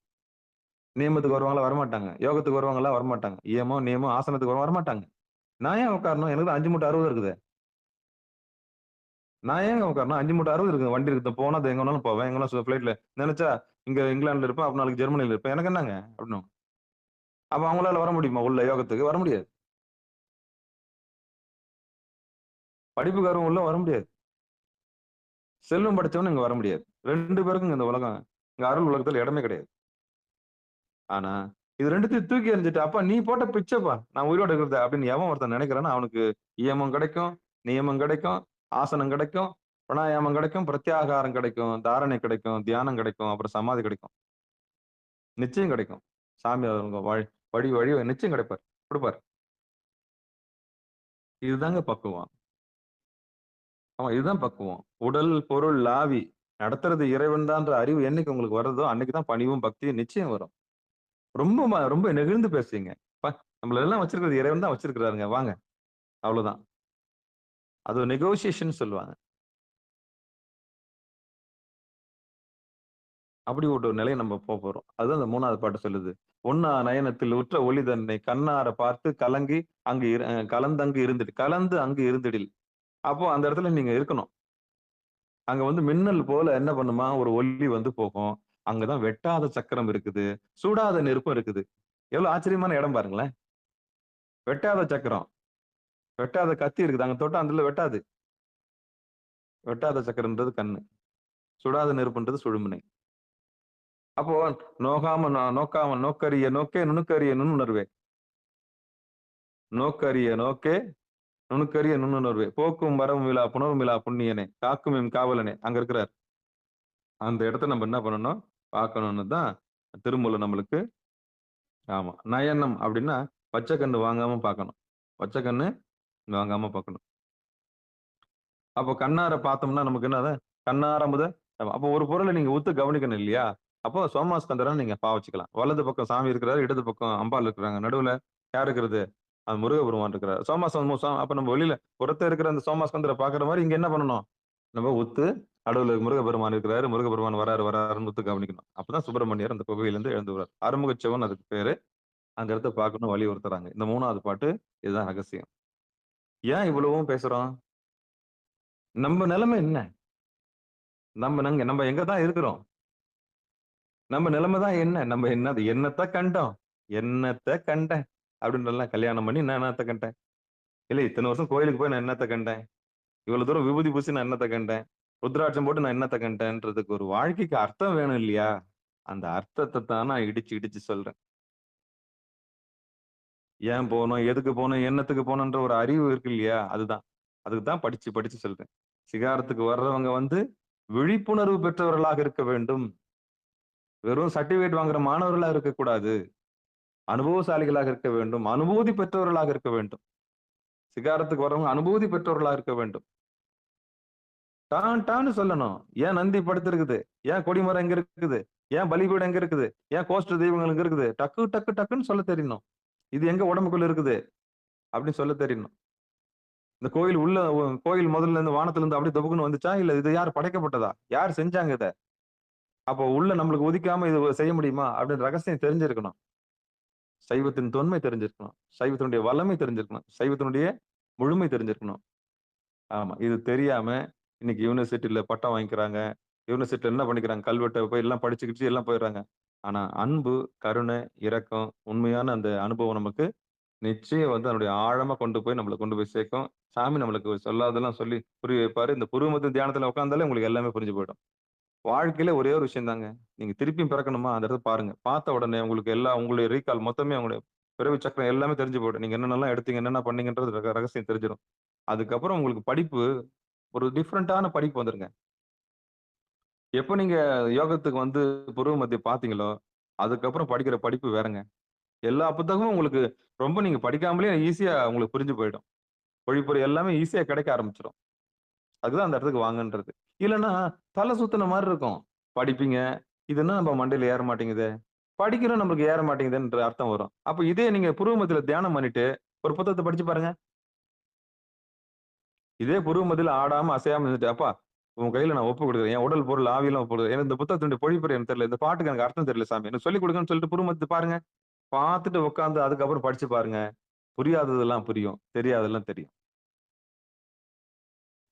நியமத்துக்கு வருவாங்களா? வரமாட்டாங்க. யோகத்துக்கு வருவாங்களா? வரமாட்டாங்க. ஈயமம், நியமம், ஆசனத்துக்கு வரமாட்டாங்க. நான் ஏன் உட்காரணும்? எனக்கு தான் 5 மூட்டை 60 இருக்குது. நான் ஏங்க உட்காரணும்? 5 மூட்டை 60 இருக்குது. வண்டி இருக்குது. போனா அது எங்க வேணாலும் போவேன். எங்க வேணாலும் ஃபிளைட்ல நினைச்சா இங்க இங்கிலாந்துல இருப்பேன். அப்ப நாளைக்கு ஜெர்மனில இருப்பேன். எனக்கு என்னங்க? அப்படின்னும். அப்ப அவங்களால வர முடியுமா? உள்ள யோகத்துக்கு வர முடியாது. படிப்பு கருவம் உள்ள வர முடியாது. செல்வம் படைச்சவனு இங்க வர முடியாது. 2 பேருக்கும் இந்த உலகம் இங்க அருள் உலகத்துல இடமே கிடையாது. ஆனா இது 2த்தையும் தூக்கி எறிஞ்சிட்டு அப்பா நீ போட்ட பிச்சைப்பா நான் உயிரோட இருக்கிறத அப்படின்னு எவன் ஒருத்தன் நினைக்கிறான்னா அவனுக்கு ஈயமும் கிடைக்கும், நியமம் கிடைக்கும், ஆசனம் கிடைக்கும், பிராணாயாமம் கிடைக்கும், பிரத்யாகாரம் கிடைக்கும், தாரணை கிடைக்கும், தியானம் கிடைக்கும், அப்புறம் சமாதி கிடைக்கும். நிச்சயம் கிடைக்கும். சாமி அவங்க வழி வழி நிச்சயம் கிடைப்பார், கொடுப்பார். இதுதாங்க பக்குவம். ஆமா இதுதான் பக்குவம். உடல் பொருள் ஆவி நடத்துறது இறைவன் தான்ற அறிவு என்னைக்கு உங்களுக்கு வருதோ அன்னைக்குதான் பணிவும் பக்தியும் நிச்சயம் வரும். ரொம்ப நெகிழ்ந்து பேசுறீங்க. நம்மள எல்லாம் வச்சிருக்கிறது இறைவன் தான் வச்சிருக்கிறாருங்க. வாங்க. அவ்வளவுதான். அது நெகோசியேஷன் சொல்லுவாங்க. அப்படி ஒரு நிலையை நம்ம போறோம். அதுதான் அந்த 3வது பாட்டு சொல்லுது. ஒன்னா நயனத்தில் உற்ற ஒளி தன்னை கண்ணார பார்த்து கலங்கி அங்கு கலந்து அங்கு இருந்திடில். அப்போ அந்த இடத்துல நீங்க இருக்கணும். அங்க வந்து மின்னல் போல என்ன பண்ணுமா ஒரு ஒளி வந்து போகும். அங்கதான் வெட்டாத சக்கரம் இருக்குது, சூடாத நெருப்பும் இருக்குது. எவ்வளவு ஆச்சரியமான இடம் பாருங்களேன். வெட்டாத சக்கரம், வெட்டாத கத்தி இருக்குது. அங்க தொட்டா அந்த வெட்டாது. வெட்டாத சக்கரம்ன்றது கண்ணு, சுடாத நெருப்புன்றது சுழுமுனை. அப்போ நோக்காம நோக்கரிய நோக்கே நுணுக்கரிய நுண்ணுணர்வே, நோக்கரிய நோக்கே நுணுக்கரிய நுண்ணுணர்வே, போக்கும் வரவும் விழா புணரும் விழா புண்ணியனே, காக்கும் எம் காவலனே அங்க இருக்கிறார். அந்த இடத்த நம்ம என்ன பண்ணணும் பார்க்கணும்னு தான் திருமூலர் நம்மளுக்கு. ஆமா நயனம் அப்படின்னா பச்சை கண்ணு வாங்காம பார்க்கணும். பச்சை கண்ணு வாங்காம பார்க்கணும். அப்போ கண்ணார பார்த்தோம்னா நமக்கு என்ன கண்ணார முத. அப்போ ஒரு பொருளை நீங்க உத்து கவனிக்கணும் இல்லையா? அப்போ சோமாஸ்கந்தரன் நீங்க பாவச்சுக்கலாம். வலது பக்கம் சாமி இருக்கிறாரு, இடது பக்கம் அம்பாள் இருக்கிறாங்க, நடுவுல யார் இருக்கிறது? அது முருகபெருமான் இருக்கிறார். சோமாஸ்கந்தம். அப்ப நம்ம வெளியில புறத்த இருக்கிற அந்த சோமாஸ்கந்தரை பாக்குற மாதிரி இங்க என்ன பண்ணணும்? நம்ம உத்து நடுவுல முருகபெருமான் இருக்கிறாரு, முருகபெருமான் வராருன்னு உத்து கவனிக்கணும். அப்பதான் சுப்பிரமணியர் அந்த குகையிலிருந்து எழுந்து வர்றார். அறுமுகச்சவன் அதுக்கு பேரு. அந்த இடத்த பார்க்கணும் வலியுறுத்துறாங்க. இந்த 3வது பாட்டு இதுதான் ரகசியம். ஏன் இவ்வளவும் பேசுறோம்? நம்ம நிலைமை என்ன? நம்ம எங்க தான் இருக்கிறோம்? நம்ம நிலைமை தான் என்ன? நம்ம என்னத்த கண்டோம்? என்னத்த கண்டேன்? அப்படின்றலாம் கல்யாணம் பண்ணி நான் என்னத்த கண்டேன்? இல்ல இத்தனை வருஷம் கோயிலுக்கு போய் நான் என்னத்த கண்டேன்? இவ்வளவு தூரம் விபூதி பூசி நான் என்னத்த கண்டேன்? ருத்ராட்சம் போட்டு நான் என்னத்த கண்டேன்றதுக்கு ஒரு வாழ்க்கைக்கு அர்த்தம் வேணும் இல்லையா? அந்த அர்த்தத்த தான் நான் இடிச்சு இடிச்சு சொல்றேன். ஏன் போனோம்? எதுக்கு போனோம்? என்னத்துக்கு போனோன்ற ஒரு அறிவு இருக்கு இல்லையா? அதுதான். அதுக்கு தான் படிச்சு படிச்சு சொல்றேன். சிகாரத்துக்கு வர்றவங்க வந்து விழிப்புணர்வு பெற்றவர்களாக இருக்க வேண்டும். வெறும் சர்டிபிகேட் வாங்குற மாணவர்களா இருக்கக்கூடாது. அனுபவசாலிகளாக இருக்க வேண்டும். அனுபூதி பெற்றவர்களாக இருக்க வேண்டும். சிகாரத்துக்கு வர்றவங்க அனுபூதி பெற்றவர்களாக இருக்க வேண்டும். டான் டான்னு சொல்லணும். ஏன் நந்தி படுத்திருக்குது? ஏன் கொடிமரம் எங்க இருக்குது? ஏன் பலிபீடம் எங்க இருக்குது? ஏன் கோஷ்ட தெய்வங்கள் எங்க இருக்குது? டக்கு டக்கு டக்குன்னு சொல்ல தெரியணும். இது எங்க உடம்புக்குள்ள இருக்குது? அப்படின்னு சொல்ல தெரியணும். இந்த கோயில் உள்ள கோயில் முதல்ல இருந்து வானத்துல இருந்து அப்படியே தொபுக்குன்னு வந்துச்சா? இல்ல இது யார் படைக்கப்பட்டதா? யார் செஞ்சாங்க இத? அப்போ உள்ள நம்மளுக்கு ஒதுக்காம இது செய்ய முடியுமா? அப்படின்னு ரகசியம் தெரிஞ்சிருக்கணும். சைவத்தின் தொன்மை தெரிஞ்சிருக்கணும். சைவத்தினுடைய வல்லமை தெரிஞ்சிருக்கணும். சைவத்தினுடைய முழுமை தெரிஞ்சிருக்கணும். ஆமா. இது தெரியாம இன்னைக்கு யூனிவர்சிட்டில பட்டம் வாங்கிக்கிறாங்க. யூனிவர்சிட்டில என்ன பண்ணிக்கிறாங்க? கல்வெட்ட போய் எல்லாம் படிச்சுக்கிட்டு எல்லாம் போயிடுறாங்க. ஆனா அன்பு, கருணை, இரக்கம், உண்மையான அந்த அனுபவம் நமக்கு நிச்சயம் வந்து அதனுடைய ஆழமா கொண்டு போய் நம்மள கொண்டு போய் சேர்க்கும். சாமி நம்மளுக்கு சொல்லாததெல்லாம் சொல்லி புரிய வைப்பாரு. இந்த புருவமத்து தியானத்துல உட்கார்ந்தாலே உங்களுக்கு எல்லாமே புரிஞ்சு போயிடும். வாழ்க்கையில ஒரே ஒரு விஷயம் தாங்க. நீங்க திருப்பியும் பிறக்கணுமா? அந்த இடத்த பாருங்க. பார்த்த உடனே உங்களுக்கு உங்களுடைய ரீகால் மொத்தமே உங்களுடைய பிறவி சக்கரம் எல்லாமே தெரிஞ்சு போயிடும். நீங்க என்னென்னலாம் எடுத்தீங்க, என்னென்ன பண்ணீங்கன்றது ரகசியம் தெரிஞ்சிரும். அதுக்கப்புறம் உங்களுக்கு படிப்பு ஒரு டிஃபரண்டான படிப்பு வந்துருங்க. எப்ப நீங்க யோகத்துக்கு வந்து புருவ மத்திய பார்த்தீங்களோ, அதுக்கப்புறம் படிக்கிற படிப்பு வேறங்க. எல்லா புத்தகமும் உங்களுக்கு ரொம்ப நீங்க படிக்காமலே ஈஸியா உங்களுக்கு புரிஞ்சு போயிடும். பொழிப்புரை எல்லாமே ஈஸியா கிடைக்க ஆரம்பிச்சுரும். அதுதான் அந்த இடத்துக்கு வாங்கன்றது. இல்லன்னா தல சுத்துன மாரி இருக்கும். படிப்பீங்க. இது என்ன நம்ம மண்டையில ஏற மாட்டேங்குதே. படிக்கிறோம் நம்மளுக்கு ஏற மாட்டேங்குதுன்ற அர்த்தம் வரும். அப்ப இதே நீங்க புருவ மத்தியில தியானம் பண்ணிட்டு ஒரு புத்தகத்த படிச்சு பாருங்க. இதே புருவ மத்தியில ஆடாம, அசையாம இருந்துட்டு, "அப்பா உன் கையில நான் ஒப்பு குடுக்குறேன். என் உடல் பொருள் ஆவியெல்லாம் ஒப்பு குடுக்குறேன். எனக்கு இந்த புத்தகத்தினுடைய பொழிப்புரை எனக்கு தெரியல. இந்த பாட்டுக்கு எனக்கு அர்த்தம் தெரியல சாமி. எனக்கு சொல்லிக் குடுங்கன்னு" சொல்லிட்டு புருவ மத்தி பாருங்க. பார்த்துட்டு உட்கார்ந்து அதுக்கப்புறம் படிச்சு பாருங்க. புரியாததெல்லாம் புரியும். தெரியாததெல்லாம் தெரியும்.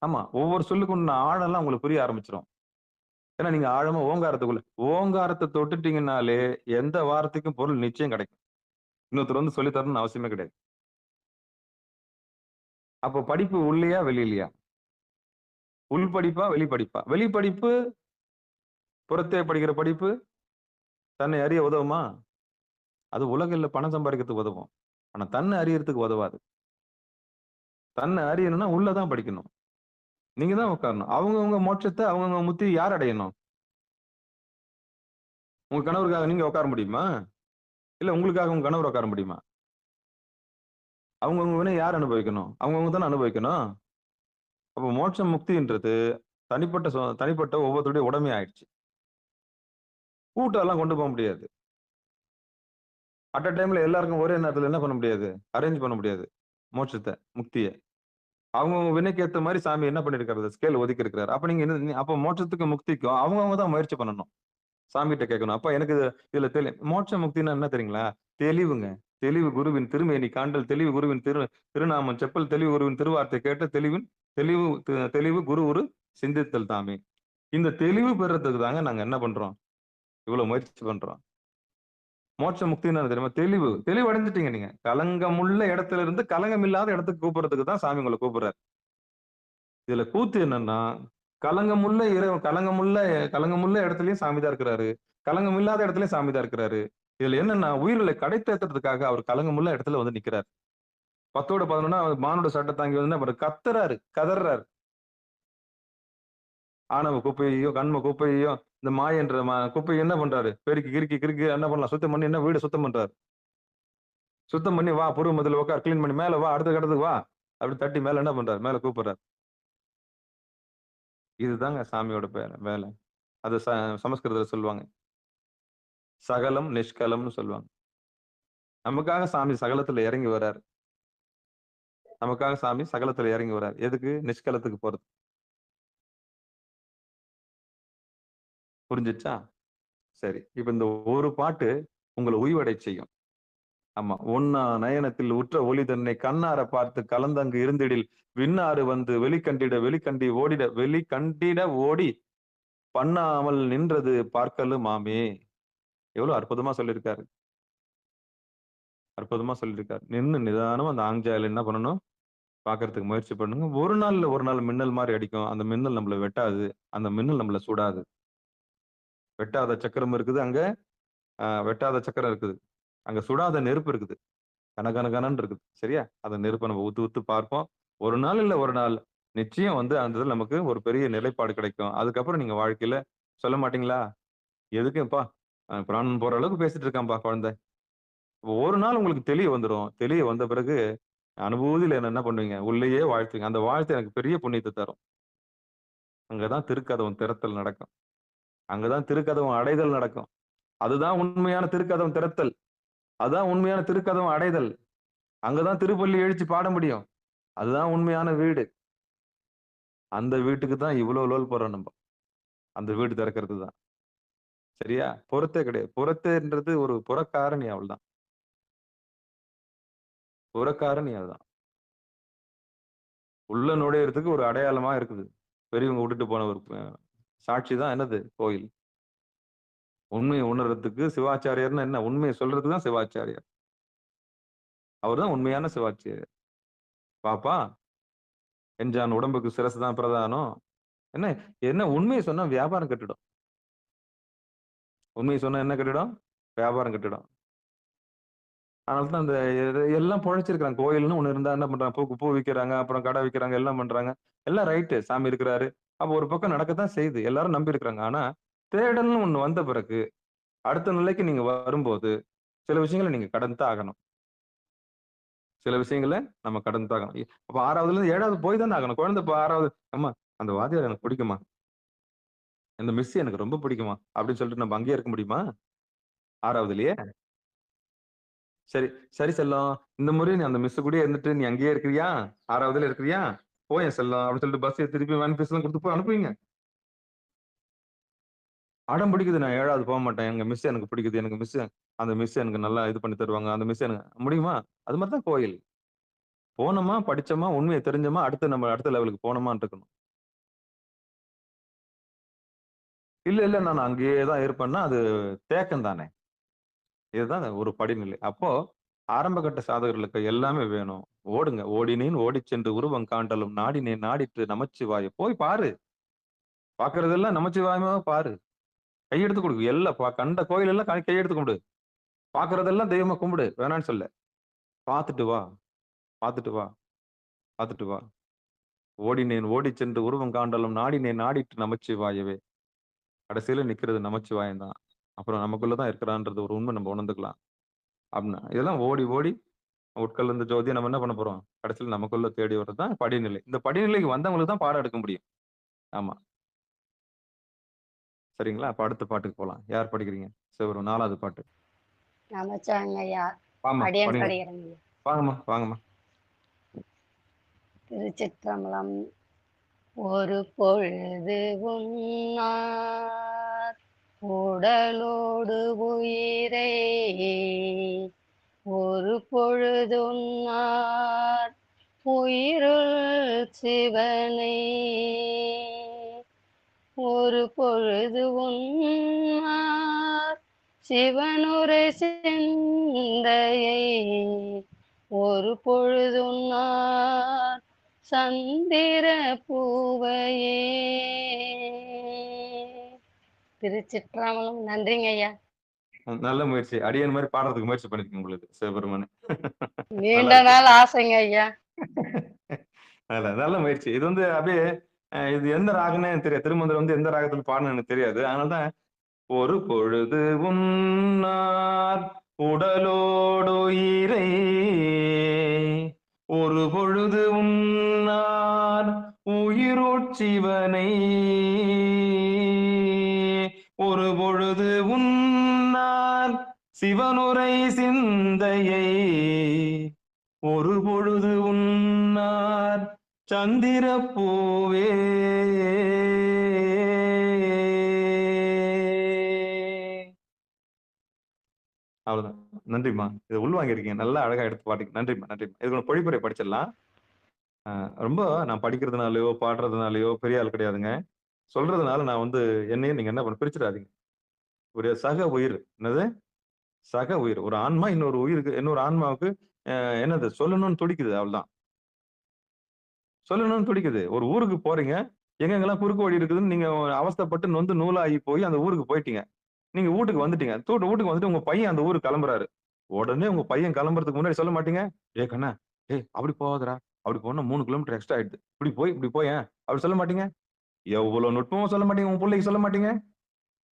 ஆமா. ஒவ்வொரு சொல்லுக்கு உண்டான ஆழம்லாம் உங்களுக்கு புரிய ஆரம்பிச்சுரும். ஏன்னா நீங்க ஆழமா ஓங்காரத்துக்குள்ள ஓங்காரத்த தொட்டுட்டீங்கன்னாலே எந்த வார்த்தைக்கும் பொருள் நிச்சயம் கிடைக்கும். இன்னொருத்தர் வந்து சொல்லி தரணும்னு அவசியமே கிடையாது. அப்போ படிப்பு உள்ளயா? வெளியிலயா? உள் படிப்பா? வெளி படிப்பா? வெளி படிப்பு புறத்தே படிக்கிற படிப்பு தன்னை அறிய உதவுமா? அது உலகில பணம் சம்பாதிக்கிறதுக்கு உதவும். ஆனா தன்னை அறியறதுக்கு உதவாது. தன்னை அறியணும்னா உள்ள தான் படிக்கணும். நீங்க தான் உட்காரணும். அவங்கவங்க மோட்சத்த அவங்கவங்க முத்தி யார் அடையணும்? உங்க கணவருக்காக நீங்க உட்கார முடியுமா? இல்ல உங்களுக்காக உங்க கணவர் உட்கார முடியுமா? அவங்கவங்க வினை யார் அனுபவிக்கணும்? அவங்கவங்க தானே அனுபவிக்கணும். அப்ப மோட்சம் முக்தின்றது தனிப்பட்ட ஒவ்வொருத்தருடைய உடைமை ஆயிடுச்சு. கூட்டம் எல்லாம் கொண்டு போக முடியாது. அட் அ டைம்ல எல்லாருக்கும் ஒரே நேரத்துல என்ன பண்ண முடியாது? அரேஞ்ச் பண்ண முடியாது. மோட்சத்த, முக்திய. அவங்கவங்க வினைக்கு ஏத்த மாரி சாமி என்ன பண்ணியிருக்காரு? ஸ்கேல் ஒதுக்கி இருக்கிறாரு. அப்ப நீங்க அப்ப மோட்சத்துக்கும் முக்திக்கும் அவங்கவங்க தான் முயற்சி பண்ணணும். சாமிகிட்ட கேட்கணும். அப்பா எனக்கு இதுல மோட்ச முக்தின்னா என்ன தெரியுங்களா? தெளிவுங்க. தெளிவு குருவின் திருமேனி காண்டல், தெளிவு குருவின் திருநாமம் செப்பல், தெளிவு குருவின் திருவார்த்தை கேட்ட தெளிவு தெளிவு குரு ஒரு சிந்தித்தல் தாமே. இந்த தெளிவு பெறறதுக்கு தாங்க நாங்க என்ன பண்றோம்? இவ்வளவு முயற்சி பண்றோம். மோட்ச முக்தின்னா என்ன தெரியுமா? தெளிவு அடைஞ்சிட்டீங்க நீங்க. கலங்கமுள்ள இடத்துல இருந்து கலங்கம் இல்லாத இடத்துக்கு கூப்பிடுறதுக்கு தான் சாமி உங்களை கூப்பிடுறாரு. இதுல கூத்து என்னன்னா, கலங்கமுள்ள இடத்துலயும் சாமி தான் இருக்கிறாரு. கலங்கம் இல்லாத இடத்துலயும் சாமி தான் இருக்கிறாரு. இதுல என்னன்னா, உயிர்களை கடை தேத்துறதுக்காக அவர் கலங்கமுள்ள இடத்துல வந்து நிக்கிறார். 10ஓட 11 மானோட சட்டை தாங்கி வந்து அவர் கத்துறாரு, கதறாரு. ஆணவ குப்பையையும், கண்ம குப்பையையும், இந்த மாயன்ற குப்பையை என்ன பண்றாரு? பெருக்கி கிறுக்கி கிறுக்கி என்ன பண்ணலாம்? சுத்தம் பண்ணி என்ன வீடு சுத்தம் பண்றாரு. சுத்தம் பண்ணி வா புருவ மத்தியில உட்கார், கிளீன் பண்ணி மேல வா, அடுத்த கட்டத்துக்கு வா. அப்படி தட்டி மேல என்ன பண்றாரு? மேல கூப்பிடுறாரு. இதுதாங்க சாமியோட வேலை. அது சமஸ்கிருதத்துல சொல்லுவாங்க. சகலம் நிஷ்கலம்னு சொல்லுவாங்க. நமக்காக சாமி சகலத்துல இறங்கி வராரு. நமக்காக சாமி சகலத்துல இறங்கி வராரு. எதுக்கு? நிஷ்கலத்துக்கு போறது. புரிஞ்சுச்சா? சரி. இப்ப இந்த ஒரு பாட்டு உங்கள உய்வடை செய்யும். ஆமா. ஒன்னா நயனத்தில் உற்ற ஒளி தன்னை கண்ணார பார்த்து கலந்தங்கு இருந்திடில் விண்ணாறு வந்து வெளிக்கண்டிட ஓடி பண்ணாமல் நின்றது பார்க்கலும் மாமே. எவ்வளவு அற்புதமா சொல்லியிருக்காரு. அற்புதமா சொல்லியிருக்காரு. நின்னு நிதானமா அந்த ஆங்ஜாயில என்ன பண்ணணும்? பார்க்கறதுக்கு முயற்சி பண்ணுங்க. ஒரு நாள்ல ஒரு நாள் மின்னல் மாரி அடிக்கும். அந்த மின்னல் நம்மள வெட்டாது. அந்த மின்னல் நம்மள சுடாது. வெட்டாத சக்கரம் இருக்குது அங்க. வெட்டாத சக்கரம் இருக்குது. அங்க சுடாத நெருப்பு இருக்குது. கனகனகனன்னு இருக்குது. சரியா? அந்த நெருப்ப நம்ம உத்து உத்து பார்ப்போம். ஒரு நாள் இல்ல ஒரு நாள் நிச்சயம் வந்து அந்த இதுல நமக்கு ஒரு பெரிய நிலைப்பாடு கிடைக்கும். அதுக்கப்புறம் நீங்க வாழ்க்கையில சொல்ல மாட்டீங்களா? எதுக்குப்பா பிராணன் போற அளவுக்கு பேசிட்டு இருக்கான்பா குழந்தை. ஒரு நாள் உங்களுக்கு தெளிய வந்துரும். தெளிய வந்த பிறகு அனுபூதியில என்ன பண்ணுவீங்க? உள்ளேயே வாழ்த்துவீங்க. அந்த வாழ்த்து எனக்கு பெரிய புண்ணியத்த தரும். அங்கதான் திருக்கதவம் திறத்தல் நடக்கும். அங்கதான் திருக்கதவம் அடைதல் நடக்கும். அதுதான் உண்மையான திருக்கதவம் திறத்தல். அதுதான் உண்மையான திருக்கதவம் அடைதல். அங்கதான் திருப்பள்ளி எழுச்சி பாட முடியும். அதுதான் உண்மையான வீடு. அந்த வீட்டுக்கு தான் இவ்வளவு லோல் போறோம் நம்ம. அந்த வீடு திறக்கிறது தான். சரியா? புறத்தே கிடையாது. புறத்தேன்றது ஒரு புறக்காரணி அவ்வளவுதான். புறக்காரணி அதுதான். உள்ள நுழையறதுக்கு ஒரு அடையாளமா இருக்குது. பெரியவங்க விட்டுட்டு போன ஒரு சாட்சி தான் என்னது? கோயில். உண்மையை உணர்றதுக்கு சிவாச்சாரியார்னா என்ன? உண்மையை சொல்றதுக்கு தான் சிவாச்சாரியார். அவர்தான் உண்மையான சிவாச்சாரியார். பாப்பா, என்ஜான் உடம்புக்கு சிரசு தான் பிரதானம். என்ன என்ன உண்மையை சொன்னா வியாபாரம் கட்டிடும். உண்மையை சொன்னா என்ன கட்டிடும்? வியாபாரம் கட்டிடும். அதனாலதான் அந்த எல்லாம் பொழைச்சிருக்காங்க. கோயில்னு ஒண்ணு இருந்தா என்ன பண்றாங்க? பூ விக்கிறாங்க, அப்புறம் கடை விக்கிறாங்க, எல்லாம் பண்றாங்க. எல்லாம் ரைட்டு. சாமி இருக்கிறாரு. அப்ப ஒரு பக்கம் நடக்கத்தான் செய்யுது. எல்லாரும் நம்பி இருக்கிறாங்க. ஆனா தேடல்னு ஒண்ணு வந்த பிறகு அடுத்த நிலைக்கு நீங்க வரும்போது சில விஷயங்களை நீங்க கடந்துதான் ஆகணும். சில விஷயங்களை நம்ம கடந்துதான் ஆகணும். அப்ப 6வதுல இருந்து 7வது போய் தானே ஆகணும். குழந்தை இப்ப 6வது, அம்மா அந்த வாத்தியார் எனக்கு பிடிக்குமா, இந்த மிஸ் எனக்கு ரொம்ப பிடிக்குமா அப்படின்னு சொல்லிட்டு நம்ம அங்கேயே இருக்க முடியுமா? 6வதுலயே சரி சரி செல்லம், இந்த முறை நீ அந்த மிஸ் கூடயே இருந்துட்டு நீ அங்கேயே இருக்கிறியா? 6வதுல இருக்கிறியா? போயேன் செல்லம் அப்படின்னு சொல்லிட்டு பஸ் திருப்பி வேன் ஃபீஸ் எல்லாம் கொடுத்து போய் அனுப்புவீங்க. அடம் பிடிக்குது, நான் 7வது போக மாட்டேன், எங்க மிஸ் எனக்கு பிடிக்குது, எனக்கு மிஸ் அந்த மிஸ் எனக்கு நல்லா இது பண்ணி தருவாங்க, அந்த மிஸ் எனக்கு முடியுமா? அது மாதிரிதான் கோயில். போனோமா, படிச்சோமா, உண்மையை தெரிஞ்சோமா, நம்ம அடுத்த லெவலுக்கு போனோமான்னு இருக்கணும். இல்ல நான் அங்கேயே தான் இருப்பேன்னா அது தேக்கம் தானே. இதுதான் ஒரு படிநிலை. அப்போ ஆரம்ப கட்ட சாதகர்களுக்கு எல்லாமே வேணும். ஓடுங்க. ஓடினேன் ஓடிச் சென்று உருவம் காண்டலும் நாடினேன் நாடிற்று நமச்சிவாய. போய் பாரு. பாக்குறதெல்லாம் நமச்சிவாயமா பாரு. கையெடுத்து கொடு. எல்லாம் கண்ட கோயில் எல்லாம் கையெடுத்து கும்பிடு. பாக்குறதெல்லாம் தெய்வமா கும்பிடு. வேணான்னு சொல்ல. பார்த்துட்டு வா. பார்த்துட்டு வா. பார்த்துட்டு வா. ஓடினேன் ஓடிச் சென்று உருவம் காண்டலும் நாடினேன் நாடிற்று நமச்சிவாயவே. கடைசியில நிக்கிறது நமச்சிவாயம் தான். அப்புறம் நமக்குள்ளதான் இருக்கிறான்றது ஒரு உண்மை நம்ம உணர்ந்துக்கலாம். அப்படின்னா இதெல்லாம் ஓடி ஓடி உட்கலந்த ஜோதியை நம்ம என்ன பண்ண போறோம்? கடைசியில நமக்குள்ள தேடி வர்றதுதான் படிநிலை. இந்த படிநிலைக்கு வந்தவங்களுக்கு தான் பாடம் எடுக்க முடியும். ஆமா. சரிங்களா? அப்ப அடுத்த பாட்டுக்கு போலாம். யார் படிக்கிறீங்க? சிவரும் 4வது பாட்டு. நமச்சாங்க ஐயா. வாமா அடியேன் படிங்க. படிக்கிறேங்க ஐயா. வாங்கம்மா. திருச்சிற்றம்பலம். ஒரு பொழுது உன்னார் உடலோடு உயிரை ஒரு பொழுது உன்னார் உயிருள் சிவனை ஒரு பொழுது உன்னார் சிவனுரை சிந்தையை ஒரு பொழுது உன்னார் சந்திர பூவையே. திருச்சிற்றம்பலம். நன்றிங்க ஐயா. நல்ல முயற்சி. அடியன் மாதிரி பாடுறதுக்கு முயற்சி பண்ணிருக்கீங்க உங்களுக்கு சிவபெருமானே. நீண்ட நாள் ஆசைங்க ஐயா. நல்ல முயற்சி. இது வந்து அப்படியே இது எந்த ராகம்னே எனக்கு தெரியாது. திருமந்திரம் வந்து எந்த ராகத்துல பாடணும் எனக்கு தெரியாது. அதனாலதான் ஒரு பொழுது உன்னார் உடலோடு உயிரை ஒரு பொழுது உன்னார் உயிரோட்சிவனை ஒரு பொழுது உன்னார் சிவனுரை சிந்தையை ஒரு பொழுது உன்னார் சந்திர பூவே. அவ்வளவுதான். நன்றிம்மா. இதை உள்வாங்கியிருக்கீங்க. நல்லா அழகா எடுத்து பாட்டீங்க. நன்றிம்மா, நன்றிம்மா. இதுக்கு பொழிப்புரை படிச்சிடலாம். ரொம்ப நான் படிக்கிறதுனாலயோ, பாடுறதுனாலயோ பெரிய ஆள் கிடையாதுங்க. சொல்றதுனால நான் வந்து என்னையும் நீங்க என்ன பிரிச்சிடாதீங்க. ஒரு சக உயிர். என்னது? சக உயிர். ஒரு ஆன்மா இன்னொரு உயிருக்கு, இன்னொரு ஆன்மாவுக்கு என்னது சொல்லணும்னு துடிக்குது. அவ்வளவுதான். சொல்லணும்னு துடிக்குது. ஒரு ஊருக்கு போறீங்க. எங்கெங்கெல்லாம் குறுக்கு வழி இருக்குதுன்னு நீங்க அவஸ்தைப்பட்டு நொந்து நூலாகி போய் அந்த ஊருக்கு போயிட்டீங்க. நீங்க வீட்டுக்கு வந்துட்டீங்க. வீட்டுக்கு வந்துட்டு உங்க பையன் அந்த ஊருக்கு கிளம்புறாரு. உடனே உங்க பையன் கிளம்புறதுக்கு முன்னாடி சொல்ல மாட்டீங்க? "ஏய் கண்ணா, ஏய் அப்படி போகாதடா. அப்படி போனா 3 கிலோமீட்டர் எக்ஸ்ட்ரா ஆயிடுது. இப்படி போயேன்." அப்படி சொல்ல மாட்டீங்க? எவ்வளவு நுட்பமா சொல்ல மாட்டீங்க? உங்க புள்ளைக்கு சொல்ல மாட்டீங்க?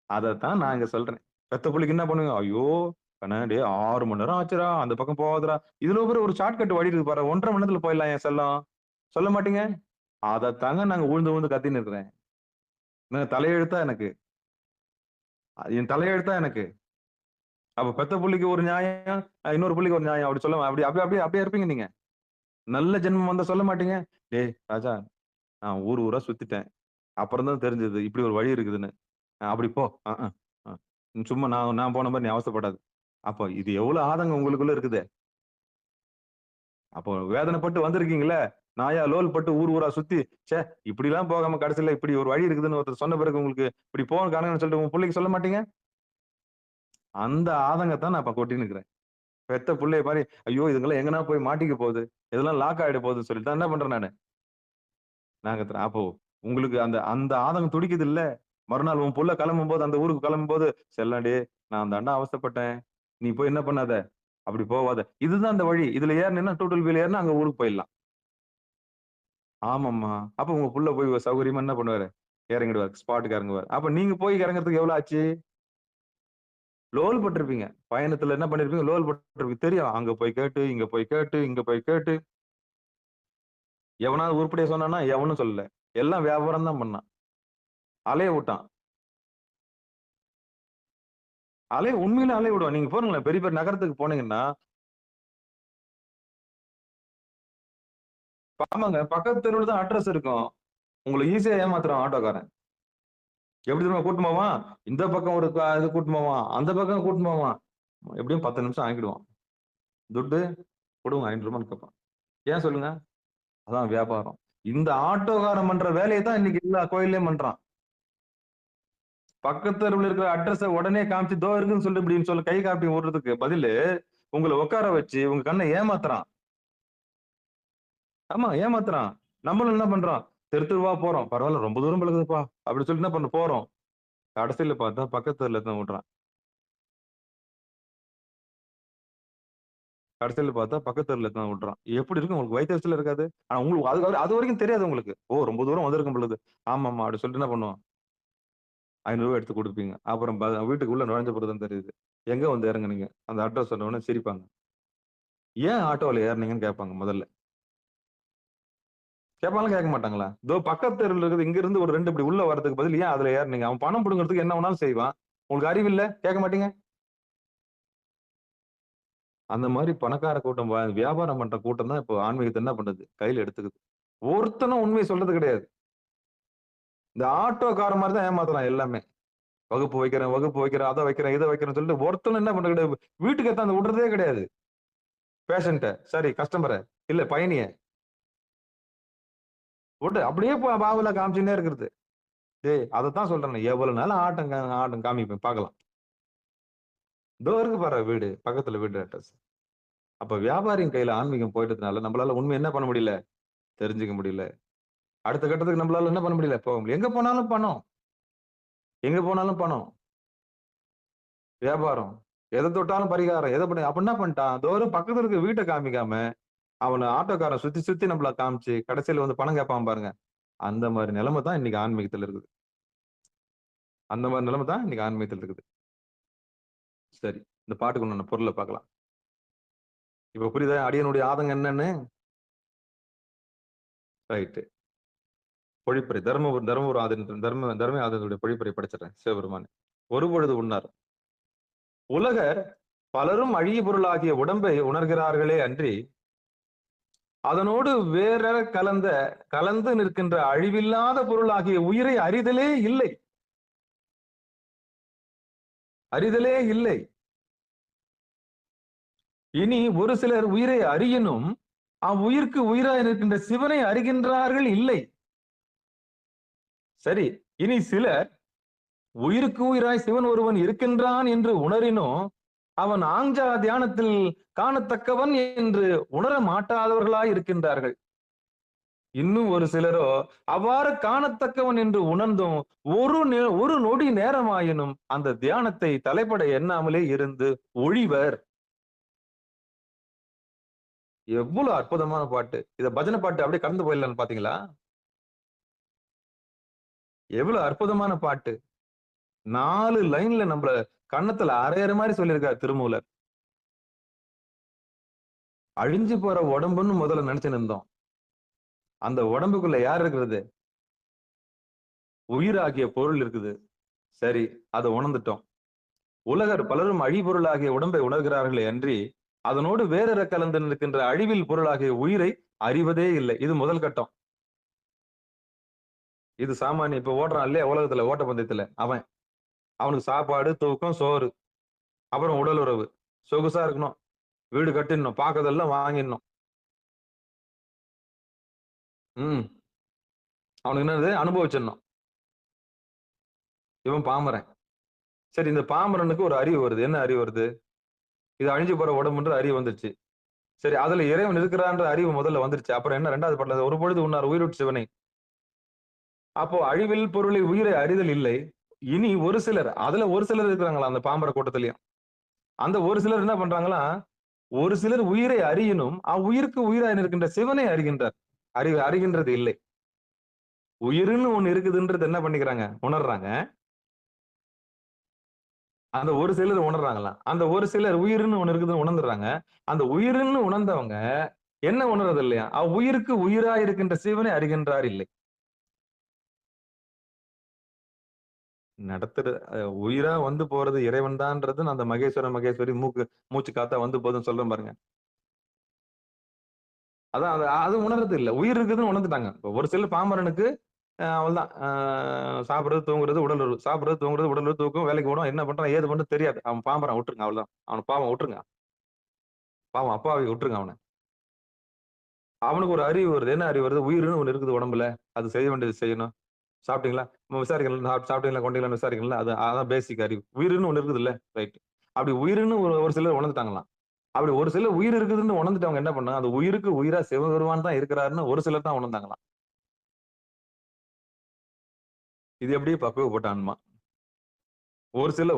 அதத்தான் நான் இங்க சொல்றேன். பெத்த புள்ளைக்கு என்ன பண்ணுவீங்க? ஐயோ! கண்ணா டேய் 6 மணி நேரம் ஆச்சுடா. அந்த பக்கம் போகாதடா. இதுல ஒரு ஷார்ட்கட் வழி இருக்கு பாரு. 1 1/2 மணி நேரத்துல போயிடலாம் என் செல்லம். சொல்ல மாட்டீங்க? அதத்தாங்க நாங்க உழுந்து உழுந்து கத்தின்னு இருக்கிறேன். தலையெழுத்தா எனக்கு. என் தலையெழுத்தா எனக்கு. அப்ப பெத்த புள்ளைக்கு ஒரு நியாயம், இன்னொரு புள்ளைக்கு ஒரு நியாயம். அப்படி சொல்ல அப்படி அப்படி அப்படியே அப்படியே இருப்பீங்க நீங்க. நல்ல ஜென்மம் வந்தா சொல்ல மாட்டீங்க? டேய் ராஜா, நான் ஊரா சுத்திட்டேன். அப்புறம் தான் தெரிஞ்சது இப்படி ஒரு வழி இருக்குதுன்னு. அப்படி போ. சும்மா நான் நான் போன மாரி நீ அவஸ்தைப்படாத. அப்போ இது எவ்வளவு ஆதங்கம் உங்களுக்குள்ள இருக்குது. அப்போ வேதனைப்பட்டு வந்திருக்கீங்கல்ல. நாயா லோல் பட்டு ஊரா சுத்தி, ச்சே இப்படிலாம் போகாம கடைசியில இப்படி ஒரு வழி இருக்குதுன்னு ஒருத்தர் சொன்ன பிறகு உங்களுக்கு இப்படி போக காரணம்னு சொல்லிட்டு உங்க புள்ளைக்கு சொல்ல மாட்டீங்க? அந்த ஆதங்கத்தான் நான் இப்ப கொட்டின்னு இருக்கிறேன். பெத்த புள்ளைய பாரு, ஐயோ இதுங்கெல்லாம் எங்கனா போய் மாட்டிக்க போகுது. இதெல்லாம் லாக் ஆயிட போகுதுன்னு சொல்லிட்டு தான் என்ன பண்றேன் நானு. நான் கத்துறேன். அப்போ உங்களுக்கு அந்த அந்த ஆதங்கம் துடிக்குது இல்ல. மறுநாள் உன் புள்ள கிளம்பும்போது அந்த ஊருக்கு கிளம்பும்போது, செல்லம்டே நான் தாண்டா அவஸ்தைப்பட்டேன். நீ போய் என்ன பண்ணாத. அப்படி போவாத. இதுதான் அந்த வழி. இதுல ஏறுனீன்னா 212 ஏறுனா அங்க ஊருக்கு போயிடலாம். ஆமாம்மா. அப்ப உங்க புள்ள போய் சௌகரியமா என்ன பண்ணுவாரு? இறங்கிடுவாரு. ஸ்பாட்டுக்கு இறங்குவாரு. அப்ப நீங்க போய் இறங்குறதுக்கு எவ்வளவு ஆச்சு? லோல் பட்டிருப்பீங்க. பயணத்துல என்ன பண்ணிருப்பீங்க? லோல் பட்டிருப்பீங்க. தெரியும். அங்க போய் கேட்டு, இங்க போய் கேட்டு, இங்க போய் கேட்டு. எவனாவது உருப்படியா சொன்னானா? எவனும் சொல்லல. எல்லாம் வியாபாரம் தான் பண்ணான். அலைய விட்டான். உண்மையிலே அலைய விடுவான். நீங்க போறீங்களா பெரிய பெரிய நகரத்துக்கு போனீங்கன்னா, ஆமாங்க. பக்கத்து தெருவுல தான் அட்ரஸ் இருக்கும். உங்கள ஈஸியா ஏமாத்துறான் ஆட்டோக்காரன். எப்படி தெரியுமா கூட்டின்னு போவான்? இந்த பக்கம் ஒரு இது கூட்டின்னு போவான். அந்த பக்கம் கூட்டின்னு போவான். எப்படியும் 10 நிமிஷம் ஆக்கிடுவான். துட்டு குடுங்க ரூ. 500 கேட்பான். ஏன் சொல்லுங்க? அதான் வியாபாரம். இந்த ஆட்டோக்காரன் பண்ற வேலையை தான் இன்னைக்கு எல்லா கோயில்லயும் பண்றான். பக்கத்து தெருவுல இருக்கிற அட்ரஸ உடனே காமிச்சு தோ இருக்குன்னு சொல்லி இப்படின்னு சொல்லி கை காப்பி விடுறதுக்கு பதிலு உங்களை உட்கார வச்சு உங்க கண்ணை ஏமாத்துறான். ஆமா ஏமாத்துறான். நம்மளும் என்ன பண்றோம்? தெரு தெருவா போறோம். பரவாயில்ல ரொம்ப தூரம் பழகுதுப்பா. அப்படி சொல்லிட்டு என்ன பண்ண போறோம். கடைசியில பார்த்தா பக்கத்து தெருல தான் விடுறான். கடைசியில பார்த்தா பக்கத்து தெருல தான் விடுறான். எப்படி இருக்கும் உங்களுக்கு வயித்தெரிச்சலா இருக்காது? ஆனா உங்களுக்கு அது வரைக்கும் தெரியாது உங்களுக்கு. ஓ ரொம்ப தூரம் வந்திருக்கும் பொழுது. ஆமாமா அப்படி சொல்லிட்டு என்ன பண்ணுவோம்? ரூ. 500 எடுத்து குடுப்பீங்க. அப்புறம் வீட்டுக்கு உள்ள நுழைஞ்ச பிறகு தான் தெரியுது. எங்க வந்து இறங்குனீங்க? அந்த அட்ரஸ் சொன்ன உடனே சிரிப்பாங்க. ஏன் ஆட்டோல ஏறுனீங்கன்னு கேட்பாங்க முதல்ல. கேட்பாங்களா கேட்க மாட்டாங்களா? இதோ பக்கத்து தெருவுல இருக்குது இங்க இருந்து ஒரு 2 இப்படி உள்ள வரதுக்கு பதில் ஏன் அதுல ஏறுனீங்க? அவன் பணம் புடுங்குறதுக்கு என்ன வேணாலும் செய்வான். உங்களுக்கு அறிவு இல்ல? கேட்க மாட்டீங்க? அந்த மாரி பணக்கார கூட்டம் வியாபாரம் பண்ற கூட்டம் தான் இப்போ ஆன்மீகத்த என்ன பண்ணுது? கையில எடுத்துக்குது. ஒருத்தனும் உண்மைய சொல்றது கிடையாது. இந்த ஆட்டோக்காரன் மாரி தான் ஏமாத்துறான் எல்லாமே. வகுப்பு வைக்கிறேன், அத வைக்கிறேன், இத வைக்கிறேன்னு சொல்லிட்டு ஒருத்தனும் என்ன பண்றது கிடையாது. வீட்டுக்கு எடுத்தாந்து விடுறதே கிடையாது. பேஷண்ட்ட, சாரி கஸ்டமர, இல்ல பயணிய. விட்டு அப்படியே பாவல காமிச்சுன்னே இருக்கிறது. டேய் அதத்தான் சொல்றேனே எவ்வளவு நாள் ஆட்டம் காமிப்பேன் பார்க்கலாம். இதோ இருக்கு பாரு வீடு, பக்கத்துல வீடு அட்ரஸ். அப்ப வியாபாரியின் கையில ஆன்மீகம் போயிட்டதுனால நம்மளால உண்மை என்ன பண்ண முடியல? தெரிஞ்சுக்க முடியல. அடுத்த கட்டத்துக்கு நம்மளால என்ன பண்ண முடியல? போக முடியல. எங்க போனாலும் பணம். எங்க போனாலும் பணம். வியாபாரம். எத தொட்டாலும் பரிகாரம். எத பண்ண அப்ப என்ன பண்ணிட்டான்? தோறும் பக்கத்துல இருக்க வீட்ட காமிக்காம, அவன ஆட்டோக்காரன் சுத்தி சுத்தி நம்மள காமிச்சு, கடைசியில வந்து பணம் கேட்பான் பாருங்க. அந்த மாரி நிலைமை தான் இன்னைக்கு ஆன்மீகத்துல இருக்குது. அந்த மாரி நிலைமை தான் இன்னைக்கு ஆன்மீகத்துல இருக்குது. சரி. இந்த பாட்டுக்கு உண்டான பொருள பார்க்கலாம். இப்ப புரியுதா? அடியனுடைய ஆதங்கம் என்னன்னு? ரைட்டு. பொழிப்புரை தர்மபுரி ஆதீனத்துடைய பொழிப்புரை படிச்சிடுறேன். சிவபெருமான். ஒரு பொழுது உண்ணார். உலகர் பலரும் அழிய பொருளாகிய உடம்பை உணர்கிறார்களே அன்றி, அதனோடு வேற கலந்து நிற்கின்ற அழிவில்லாத பொருளாகிய உயிரை அறிதலே இல்லை. அறிதலே இல்லை. இனி ஒரு சிலர் உயிரை அறியினும் அவ்வுயிருக்கு உயிராய் இருக்கின்ற சிவனை அறிகின்றார்கள் இல்லை. சரி, இனி சிலர் உயிருக்கு உயிராய் சிவன் ஒருவன் இருக்கின்றான் என்று உணரினும் அவன் ஆஞ்சா தியானத்தில் காணத்தக்கவன் என்று உணர மாட்டாதவர்களாய் இருக்கின்றார்கள். இன்னும் ஒரு சிலரோ அவ்வாறு காணத்தக்கவன் என்று உணர்ந்தும் ஒரு நொடி நேரமாயினும் அந்த தியானத்தை தலைப்பட எண்ணாமலே இருந்து ஒழிவர். எவ்வளவு அற்புதமான பாட்டு! இத பஜனை பாட்டு அப்படியே கடந்து போயிடலான்னு பாத்தீங்களா? எவ்வளவு அற்புதமான பாட்டு! 4 லைன்ல நம்மள கண்ணத்துல அரையற மாதிரி சொல்லியிருக்காரு திருமூலர். அழிஞ்சு போற உடம்புன்னு முதல்ல நினைச்சு நின்றோம். அந்த உடம்புக்குள்ள யார் இருக்கிறது? உயிராகிய பொருள் இருக்குது. சரி, அதை உணர்ந்துட்டோம். உலகர் பலரும் அழிபொருளாகிய உடம்பை உணர்கிறார்களே அன்றி அதனோடு வேறற கலந்து நிற்கின்ற அழிவில் பொருளாகிய உயிரை அறிவதே இல்லை. இது முதல் கட்டம். இது சாமானிய இப்ப ஓடுறான் இல்லையா உலகத்துல ஓட்டப்பந்தயத்துல, அவனுக்கு சாப்பாடு, தூக்கம், சோறு, அப்புறம் உடல் உறவு, சொகுசா இருக்கணும், வீடு கட்டிடணும், பார்க்கறதெல்லாம் வாங்கிடணும். அவனுக்கு என்னது? அனுபவிச்சிடணும். இவன் பாமரன். சரி, இந்த பாமரனுக்கு ஒரு அறிவு வருது. என்ன அறிவு வருது? இது அழிஞ்சு போற உடம்புன்ற அறிவு வந்துருச்சு. சரி, அதுல இறைவன் இருக்கிறான்ற அறிவு முதல்ல வந்துருச்சு. அப்புறம் என்ன? 2வது பாட்டுல ஒரு பொழுது உன்னார் உயிரோட்டு சிவனை. அப்போ அழிவில் பொருளை உயிரை அறிதல் இல்லை. இனி ஒரு சிலர், அதுல ஒரு சிலர் இருக்கிறாங்களா அந்த பாம்பர கூட்டத்திலையும், அந்த ஒரு சிலர் என்ன பண்றாங்களா, ஒரு சிலர் உயிரை அறியினும் அவ்வுயிருக்கு உயிராய் இருக்கின்ற சிவனை அறிகின்றார். அறிகின்றது இல்லை. உயிர்னு ஒண்ணு இருக்குதுன்றது என்ன பண்ணிக்கிறாங்க? உணர்றாங்க. அந்த ஒரு சிலர் உணர்றாங்களாம். அந்த ஒரு சிலர் உயிர்னு ஒண்ணு இருக்குதுன்னு உணர்ந்துடுறாங்க. அந்த உயிர்னு உணர்ந்தவங்க என்ன உணர்றது இல்லையா? அவ்வுயிருக்கு உயிராய் இருக்கின்ற சிவனை அறிகின்றார் இல்லை. நடத்துற உயிரா வந்து போறது இறைவன் தான்ன்றது அந்த மகேஸ்வரி மூச்சு காத்தா வந்து போதுன்னு சொல்றேன் பாருங்க. அதான் அது உணர்றது இல்ல. உயிர் இருக்குதுன்னு உணர்ந்துட்டாங்க. ஒரு சில பாமரனுக்கு அவள்தான் சாப்பிடுறது, தூங்குறது, உடல் உறவு, சாப்பிடுறது, தூங்குறது, உடல் உறவு, தூக்கம், வேலைக்கு போடும், என்ன பண்றான், ஏது பண்றது தெரியாது. அவன் பாம்பரான், விட்டுருங்க. அவள்தான் அவனை பாவம் விட்டுருங்க. பாவம் அப்பாவை விட்டுருங்க. அவனுக்கு ஒரு அறிவு வருது. என்ன அறிவு வருது? உயிர்னு ஒண்ணு இருக்குது உடம்புல, அது செய்ய வேண்டியது செய்யணும். சாப்பிட்டீங்களா? விசாரிக்கலாம். சாப்பிட்டீங்களா, கொண்டீங்களா விசாரிக்கலாம். அதான் பேசிக் அறிவு. உயிர்னு ஒண்ணு இருக்குது இல்ல, ரைட். அப்படி உயிர்னு ஒரு சிலர் உணர்ந்துட்டாங்களாம். அப்படி ஒரு சிலர் உயிர் இருக்குதுன்னு உணர்ந்துட்டவங்க என்ன பண்ணாங்க, அந்த உயிருக்கு உயிரா சிவபெருமான் தான் இருக்கிறாருன்னு ஒரு சிலர் தான் உணர்ந்தாங்களாம். இது எப்படி? பக்குவப்பட்ட ஆன்மா. ஒரு சில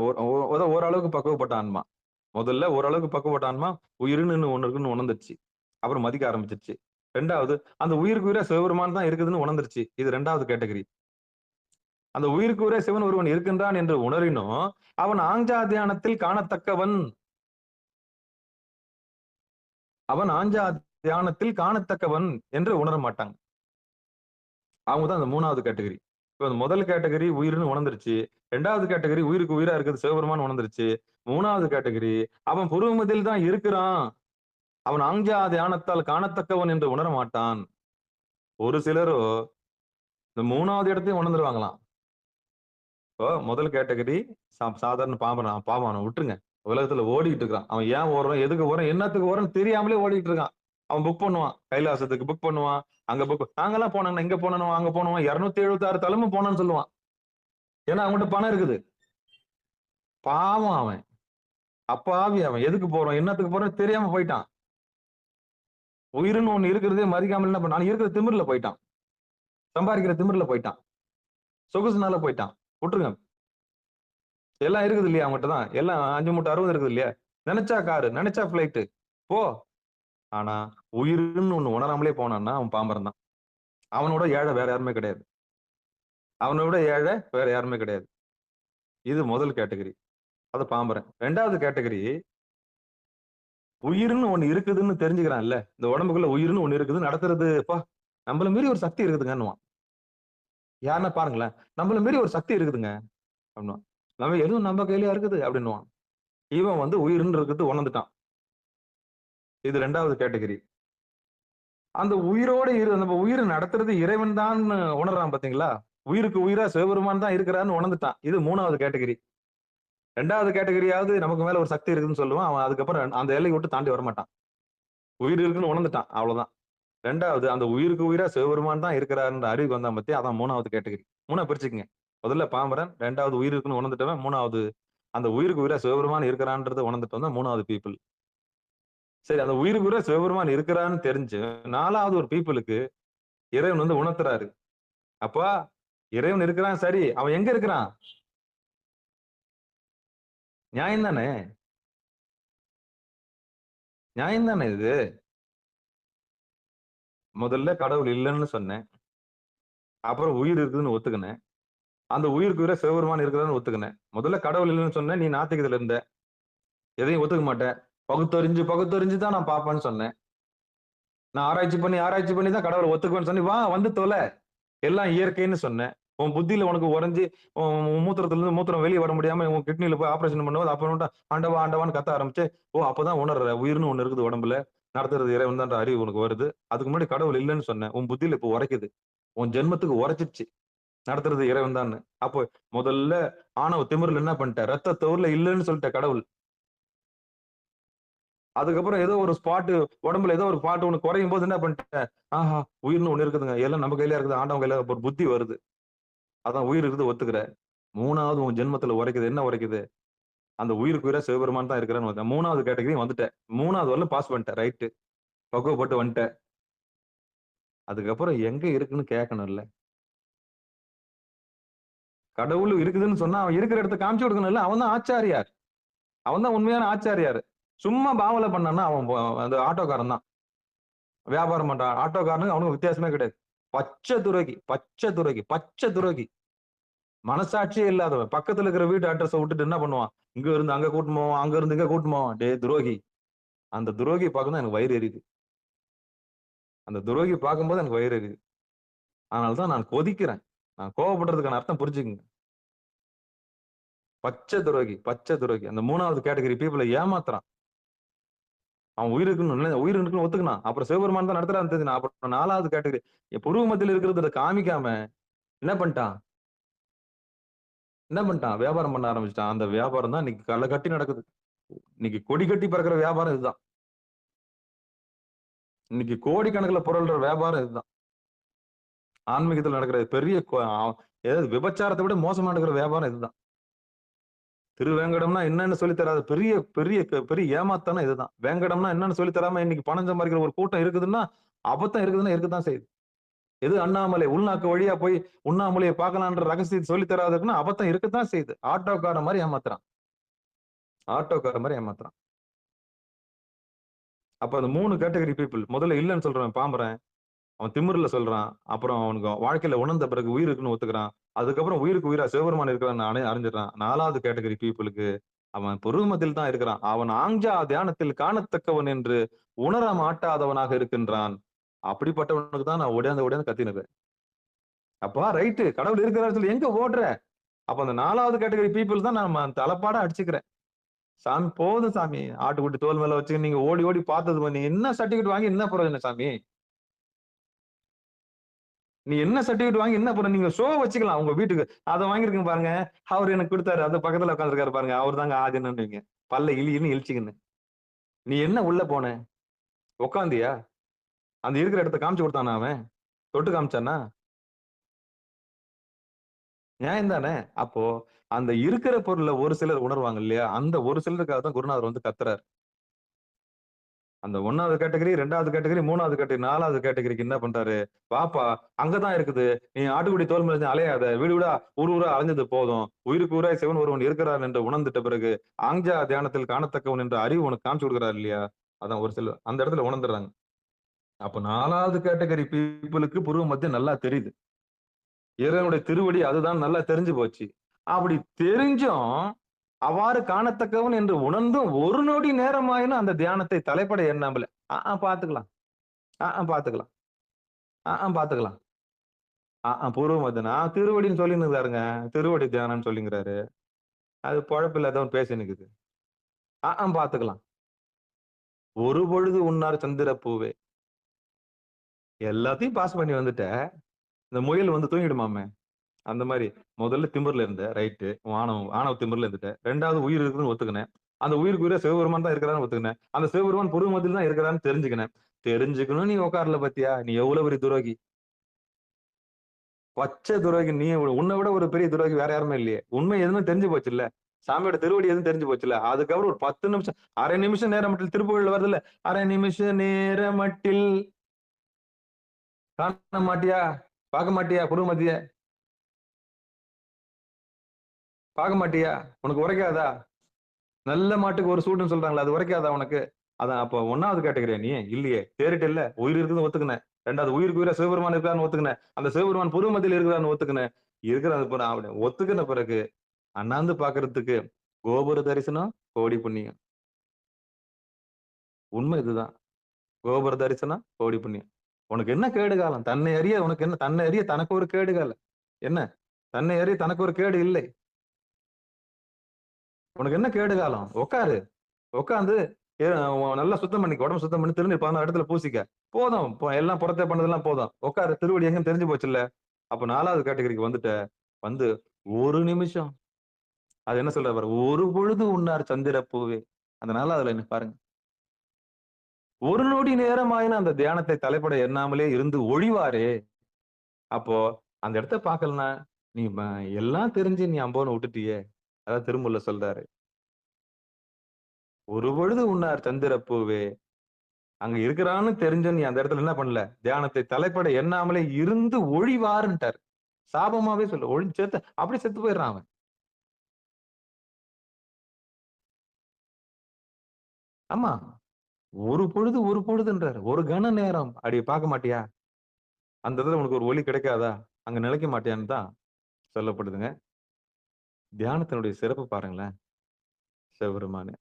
ஓரளவுக்கு பக்குவப்பட்ட ஆன்மா. முதல்ல ஓரளவுக்கு பக்குவப்பட்ட ஆன்மா உயிர்னு ஒண்ணு இருக்குன்னு உணர்ந்துருச்சு. அப்புறம் மதிக்க ஆரம்பிச்சிருச்சு. 2வது, அந்த உயிருக்கு உயிரா சிவபெருமான் தான் இருக்குதுன்னு உணர்ந்துருச்சு. இது 2வது கேட்டகரி. அந்த உயிருக்கு உயிரா சிவன் ஒருவன் இருக்கின்றான் என்று உணரினும் அவன் ஆஞ்சா தியானத்தில் காணத்தக்கவன். அவன் ஆஞ்சா தியானத்தில் காணத்தக்கவன் என்று உணர மாட்டாங்க. அவங்க தான் அந்த 3வது கேட்டகரி. இப்ப அந்த முதல் கேட்டகரி உயிர்னு உணர்ந்துருச்சு. 2வது கேட்டகரி உயிருக்கு உயிரா இருக்கிறது சிவபெருமான் உணர்ந்துருச்சு. 3வது கேட்டகரி அவன் புருவமதில் தான் இருக்கிறான், அவன் ஆஞ்சா தியானத்தால் காணத்தக்கவன் என்று உணர மாட்டான். ஒரு சிலரோ இந்த 3வது இடத்தையும் உணர்ந்துருவாங்களாம். இப்போ முதல் கேட்டகரி சாதாரண பாவம் விட்டுருங்க. உலகத்துல ஓடிட்டு இருக்கான். அவன் ஏன் ஓடுறான், எதுக்கு ஓடுறான், என்னத்துக்கு ஓடுறான் தெரியாமலே ஓடிட்டு இருக்கான். அவன் புக் பண்ணுவான், கைலாசத்துக்கு புக் பண்ணுவான், அங்க புக், நாங்கெல்லாம் போனாங்க, இங்க போனோம், அங்க போனோம், 276 தலமும் போனான்னு சொல்லுவான். ஏன்னா அவன்கிட்ட பணம் இருக்குது. பாவம் அவன், அப்பாவி அவன். எதுக்கு போறோம், என்னத்துக்கு போறோம் தெரியாம போயிட்டான். உயிர்னு ஒண்ணு இருக்கிறதே மதிக்காமல் என்ன பண்ணான், இருக்கிற திமிர்ல போயிட்டான், சம்பாதிக்கிற திமிர்ல போயிட்டான், சொகுசுனால போயிட்டான். விட்டுருங்க. எல்லாம் இருக்குது இல்லையா அவங்ககிட்ட தான், எல்லாம் 5 மூட்டை 60 இருக்குது இல்லையா, நினைச்சா காரு, நினைச்சா பிளைட்டு, போ. ஆனா உயிர்னு ஒண்ணு உணராமலே போனான்னா அவன் பாம்பரன் தான். அவனோட ஏழை வேற யாருமே கிடையாது. அவனோட ஏழை வேற யாருமே கிடையாது. இது முதல் கேட்டகரி, அது பாம்பரன். 2வது கேட்டகரி உயிர்னு ஒண்ணு இருக்குதுன்னு தெரிஞ்சுக்கிறான்ல, இந்த உடம்புக்குள்ள உயிர்னு ஒண்ணு இருக்குது, நடத்துறது நம்மள மீறி ஒரு சக்தி இருக்குதுங்கன்னுவான். யாருன்னா பாருங்களேன், நம்மள மீறி ஒரு சக்தி இருக்குதுங்க அப்படின்னுவான். நம்ம எதுவும் நம்ம கையிலயா இருக்குது அப்படின்னுவான். இவன் உயிர்னு இருக்கிறது உணர்ந்துட்டான். இது 2வது கேட்டகரி. அந்த உயிரோட நம்ம உயிரை நடத்துறது இறைவன் தான் உணர்றான் பாத்தீங்களா, உயிருக்கு உயிரா சிவபெருமான் தான் இருக்கிறான்னு உணர்ந்துட்டான். இது 3வது கேட்டகரி. ரெண்டாவது கேட்டகரியாவது நமக்கு மேல ஒரு சக்தி இருக்குதுன்னு சொல்லுவான். அவன் அதுக்கப்புறம் அந்த எல்லையை விட்டு தாண்டி வரமாட்டான். உயிர் இருக்குன்னு உணர்ந்துட்டான், அவ்வளவுதான். ரெண்டாவது அந்த உயிருக்கு உயிரா சிவபெருமான் தான் இருக்கிறாருன்ற அறிவுக்கு வந்தான் பத்தி, அதான் 3வது கேட்டகரி. 3ஆ பிரிச்சுக்கங்க. முதல்ல பாமரன், 2வது உயிர் இருக்குன்னு உணர்ந்துட்டவன், 3வது அந்த உயிருக்கு உயிரா சிவபெருமான் இருக்கிறான்றத உணர்ந்துட்டு வந்தா 3வது பீப்புள். சரி, அந்த உயிருக்கு உயிரா சிவபெருமான் இருக்கிறான்னு தெரிஞ்சு 4வது ஒரு பீப்புளுக்கு இறைவன் வந்து உணர்த்துறாரு. அப்பா இறைவன் இருக்கிறான், சரி, அவன் எங்க இருக்கிறான்? நியாயம் தானே? நியாயம் தானே இது? முதல்ல கடவுள் இல்லைன்னு சொன்னேன். அப்புறம் உயிர் இருக்குதுன்னு ஒத்துக்கினேன். அந்த உயிருக்கு உயிரா சிவபெருமான் இருக்கிறான்னு ஒத்துக்கினேன். முதல்ல கடவுள் இல்லைன்னு சொன்னேன், நீ நாத்திகத்துல இருந்த. எதையும் ஒத்துக்க மாட்டேன். பகுத்தறிஞ்சு தான் நான் பார்ப்பேன்னு சொன்னேன். நான் ஆராய்ச்சி பண்ணி தான் கடவுளை ஒத்துக்குவேன்னு சொன்னி, வா வந்து தொலை, எல்லாம் இயற்கைன்னு சொன்னேன். உன் புத்தியில உனக்கு உறைஞ்சு உன் மூத்திரத்துல இருந்து மூத்திரம் வெளியே வர முடியாம உன் கிட்னில போய் ஆபரேஷன் பண்ணும்போது அப்புறம் ஆண்டவா ஆண்டவான்னு கத்த ஆரம்பிச்சு, ஓ அப்பதான் உணர்ற உயிர்னு ஒண்ணு இருக்குது உடம்புல, நடத்துறது இறைவன் தான் அறிவு உனக்கு வருது. அதுக்கு முன்னாடி கடவுள் இல்லைன்னு சொன்னேன். உன் புத்தியில இப்போ உரைக்குது, உன் ஜென்மத்துக்கு உரைச்சிருச்சு, நடத்துறது இறைவன் தான். அப்போ முதல்ல ஆணவ திமிர்ல என்ன பண்ணிட்ட, ரத்த தோர்ல இல்லைன்னு சொல்லிட்ட கடவுள். அதுக்கப்புறம் ஏதோ ஒரு ஸ்பாட்டு உடம்புல ஏதோ ஒரு பாட்டு ஒண்ணு குறையும் போது என்ன பண்ணிட்டேன், ஆஹா உயிர்னு ஒண்ணு இருக்குதுங்க, எல்லாம் நம்ம கையில இருக்குது, ஆண்டவன் கையில ஒரு புத்தி வருது, அதான் உயிர் இருக்குது ஒத்துக்கிற. 3வது உன் ஜென்மத்துல உரைக்குது, என்ன உரைக்குது, அந்த உயிருக்கு உயிரா சிவபெருமான் தான் இருக்கிறான்னு 3வது கேட்டகரி வந்துட்டேன். 3வது வரல பாஸ் பண்ணிட்டேன், ரைட்டு, பக்குவப்பட்டு வந்துட்டேன். அதுக்கப்புறம் எங்க இருக்குன்னு கேட்கணும்ல. கடவுள் இருக்குதுன்னு சொன்னா அவன் இருக்கிற இடத்த காமிச்சு கொடுக்கணும்ல. அவன் தான் ஆச்சாரியார், அவன் தான் உண்மையான ஆச்சாரியார். சும்மா பாவலை பண்ணான்னா அவன் அந்த ஆட்டோக்காரன் தான். வியாபாரம் பண்றான் ஆட்டோக்காரனுக்கு அவனுக்கு வித்தியாசமே கிடையாது. பச்சை துரோகி, மனசாட்சியே இல்லாதவன். பக்கத்துல இருக்கிற வீட்டு அட்ரஸை விட்டுட்டு என்ன பண்ணுவான், இங்க இருந்து அங்க கூட்டணும் போவான், அங்க இருந்து இங்க கூட்டணும் போவான். டே துரோகி, அந்த துரோகி பார்க்கணும் எனக்கு வயிறு எரியுது. அந்த துரோகி பார்க்கும்போது எனக்கு வயிறு எரியுது. அதனாலதான் நான் கொதிக்கிறேன். நான் கோவப்படுறதுக்கான அர்த்தம் புரிஞ்சுக்குங்க. பச்சை துரோகி அந்த 3வது கேட்டகரி பீப்புளை ஏமாத்துறான். அவன் உயிர் இருக்குன்னு ஒத்துக்கினான். அப்புறம் சிவபெருமான் தான் நடத்துறான்னு தெரிஞ்சு, அப்புறம் 4வது கேட்டகரி புருவ மத்தியில் இருக்கிறத காமிக்காம என்ன பண்ணிட்டான், வியாபாரம் பண்ண ஆரம்பிச்சிட்டான். அந்த வியாபாரம் தான் இன்னைக்கு களை கட்டி நடக்குது. இன்னைக்கு கொடி கட்டி பறக்கிற வியாபாரம் இதுதான். இன்னைக்கு கோடிக்கணக்கில் புரள்ற வியாபாரம் இதுதான். ஆன்மீகத்தில் நடக்கிற பெரிய ஏதாவது விபச்சாரத்தை விட மோசமா நடக்கிற வியாபாரம் இதுதான். திருவேங்கடம்னா என்னன்னு சொல்லி தராத பெரிய பெரிய பெரிய ஏமாத்தான இதுதான். வேங்கடம்னா என்னன்னு சொல்லி தராம இன்னைக்கு பணம் சம்பாதிக்கிற ஒரு கூட்டம் இருக்குதுன்னா, அபத்தம் இருக்குதுன்னா இருக்கத்தான் செய்யுது. எது அண்ணாமலை உள்நாக்கு வழியா போய் உண்ணாமலையை பார்க்கலான்ற ரகசியத்தை சொல்லி தராதுக்குன்னா அபத்தம் இருக்கத்தான் செய்யுது. ஆட்டோக்கார மாதிரி ஏமாத்துறான். அப்ப அந்த 3 கேட்டகரி பீப்புள், முதல்ல இல்லைன்னு சொல்றான் பாம்புறேன், அவன் திமிர்ல சொல்றான். அப்புறம் அவனுக்கு வாழ்க்கையில உணர்ந்த பிறகு உயிர் இருக்குன்னு ஒத்துக்கிறான். அதுக்கப்புறம் உயிருக்கு உயிரா சிவபெருமான் இருக்கிறான்னு அறிஞ்சிடறான். 4வது கேட்டகரி பீப்புளுக்கு அவன் பொருமத்தில் தான் இருக்கிறான். அவன் ஆஞ்சா தியானத்தில் காணத்தக்கவன் என்று உணர மாட்டாதவனாக இருக்கின்றான். அப்படிப்பட்டவனுக்கு தான் நான் உடையாந்து கத்தினது. அப்பா ரைட்டு, கடவுள் இருக்கிறார் சொல்லி எங்க ஓடுற? அப்ப அந்த 4வது கேட்டகரி பீப்புள் தான் நான் தலைப்பாடா அடிச்சுக்கிறேன். சாமி போதும் சாமி, ஆட்டுக்குட்டி தோல் மேல வச்சு நீங்க ஓடி ஓடி பார்த்தது, நீ என்ன சர்டிபிகேட் வாங்கி என்ன பிரயோஜனம் சாமி? நீ என்ன சர்டிபிகேட் வாங்கி என்ன பண்ண? நீங்க ஷோ வச்சுக்கலாம் உங்க வீட்டுக்கு, அதை வாங்கிருக்கீங்க பாருங்க, அவர் எனக்கு கொடுத்தாரு, அது பக்கத்துல உட்காந்துருக்காரு பாருங்க, அவர் தாங்க ஆஜன்னு பல்ல இழின்னு இழிச்சுக்கின்னு. நீ என்ன உள்ள போன? உட்காந்தியா? அந்த இருக்கிற இடத்த காமிச்சு கொடுத்தானா? அவன் தொட்டு காமிச்சானா? நியாயம் தானே? அப்போ அந்த இருக்கிற பொருள்ல ஒரு சிலர் உணர்வாங்க இல்லையா, அந்த ஒரு சிலருக்காக தான் குருநாதர் வந்து கத்துறாரு. அந்த 1வது கேட்டகரி, 2வது கேட்டகரி, 3வது கேட்டகரி, 4வது கேட்டகரிக்கு என்ன பண்றாரு, பாப்பா அங்கதான் இருக்குது, நீ ஆட்டுக்குடி தோல் மேல அலையாத, வீடு வீடா ஊர் ஊரா அலைஞ்சது போதும், உயிருக்கு ஊராய் சிவன் ஒருவன் இருக்கிறார் என்று உணர்ந்துட்ட பிறகு ஆங்ஜா தியானத்தில் காணத்தக்கவன் என்ற அறிவு உனக்கு காமிச்சு கொடுக்குறாரு இல்லையா, அதான் ஒரு சிலர் அந்த இடத்துல உணர்ந்துடுறாங்க. அப்ப 4வது கேட்டகரி பீப்புளுக்கு புருவ மத்தியம் நல்லா தெரியுது. இறைவனுடைய திருவடி அதுதான் நல்லா தெரிஞ்சு போச்சு. அப்படி தெரிஞ்சும் அவ்வாறு காணத்தக்கவன் என்று உணர்ந்தும் ஒரு நொடி நேரமாயினும் அந்த தியானத்தை தலைப்பட எண்ணாமல பாத்துக்கலாம், பாத்துக்கலாம், பூர்வ மத்தியனா திருவடின்னு சொல்லினுறாருங்க, திருவடி தியானம்னு சொல்லிங்கிறாரு. அது பொழப்பில் ஏதோ பேசி நிக்குது. பாத்துக்கலாம். ஒரு பொழுது உன்னார் சந்திர பூவே, எல்லாத்தையும் பாஸ் பண்ணி வந்துட்ட, இந்த முயல் வந்து தூங்கிடுமாமே, அந்த மாதிரி முதல்ல திமிர்ல இருந்த ரைட்டு, ஆணவ திமிர்ல இருந்துட்டேன். 2வது உயிர் இருக்குன்னு ஒத்துக்கினேன். அந்த உயிருக்கு உயிரா சிவபெருமான் தான் இருக்கிறான்னு ஒத்துக்கினேன். அந்த சிவபெருமான் புருவ மத்தியில தான் இருக்கிறான்னு தெரிஞ்சுக்கினேன். தெரிஞ்சுக்கணும் நீ உட்காரல பாத்தியா? நீ எவ்வளவு பெரிய துரோகி. பச்சை துரோகி நீ. உன்னை விட ஒரு பெரிய துரோகி வேற யாருமே இல்லையே. உண்மை எதுவுமே தெரிஞ்சு போச்சு இல்ல. சாமியோட திருவடி எதுவும் தெரிஞ்சு போச்சுல்ல. அதுக்கப்புறம் ஒரு 10 நிமிஷம், அரை நிமிஷம் நேரம் மட்டில் திருப்புகழ்ல வருது இல்ல, அரை நிமிஷ நேர மட்டில் காண மாட்டியா, பார்க்க மாட்டியா, புருவ மத்திய பார்க்க மாட்டியா, உனக்கு உரைக்காதா? நல்ல மாட்டுக்கு ஒரு சூடுன்னு சொல்றாங்களா, அது உரைக்காதா உனக்கு? அதான் அப்ப 1வது கேட்டகரியா நீ? இல்லையே. தேறிட்டு இல்ல, உயிர் இருக்குன்னு ஒத்துக்கினேன். 2வது உயிருக்கு உயிரா சிவபெருமான் இருக்கான்னு ஒத்துக்கினேன். அந்த சிவபெருமான் புருவ மத்தியில் இருக்கிறான்னு ஒத்துக்கினேன். இருக்கிற ஒத்துக்கின பிறகு அண்ணாந்து பாக்குறதுக்கு கோபுர தரிசனம் கோடி புண்ணியம். உண்மை இதுதான். கோபுர தரிசனம் கோடி புண்ணியம். உனக்கு என்ன கேடு காலம்? தன்னை அறிய உனக்கு என்ன? தன்னை அறிய தனக்கு ஒரு கேடு காலம் என்ன? தன்னை அறிய தனக்கு ஒரு கேடு இல்லை. உனக்கு என்ன கேடு காலம்? உட்காரு, உட்காந்து நல்லா சுத்தம் பண்ணிக்க, உடம்பு சுத்தம் பண்ணி திருநீர் 16 இடத்துல பூசிக்க. போதும், எல்லாம் புறத்தே பண்ணதெல்லாம் போதும். உட்காரு, திருவடி எங்கன்னு தெரிஞ்சு போச்சு இல்ல. அப்ப 4வது கேட்டகரிக்கு வந்துட்ட. வந்து ஒரு நிமிஷம், அது என்ன சொல்ற பாரு, ஒரு பொழுது உண்ணார் சந்திர பூவே. அந்த 4வதுல என்ன பாருங்க. ஒரு நொடி நேரமாயின அந்த தியானத்தை தலைப்பட எண்ணாமலே இருந்து ஒழிவாரே. அப்போ அந்த இடத்த பாக்கலனா நீ எல்லாம் தெரிஞ்சு நீ அம்போன்னு விட்டுட்டியே. அதான் திருமூல சொல்றாரு, ஒரு பொழுது உண்ணார் சந்திரப்பூவே. அங்க இருக்கிறான்னு தெரிஞ்ச நீ அந்த இடத்துல என்ன பண்ணல? தியானத்தை தலைப்பட எண்ணாமலே இருந்து ஒழிவாருன்ட்டார். சாபமாவே சொல்ல, ஒழிஞ்சு செத்து அப்படி செத்து போயிடுறான் அவன். ஆமா, ஒரு பொழுதுன்றாரு. ஒரு கன நேரம் அடி பார்க்க மாட்டியா? அந்த இடத்துல உனக்கு ஒரு ஒளி கிடைக்காதா? அங்க நிலைக்க மாட்டியான்னு தான் சொல்லப்படுதுங்க. தியானத்தினுடைய சிறப்பு பாருங்களேன். சிவபெருமானு.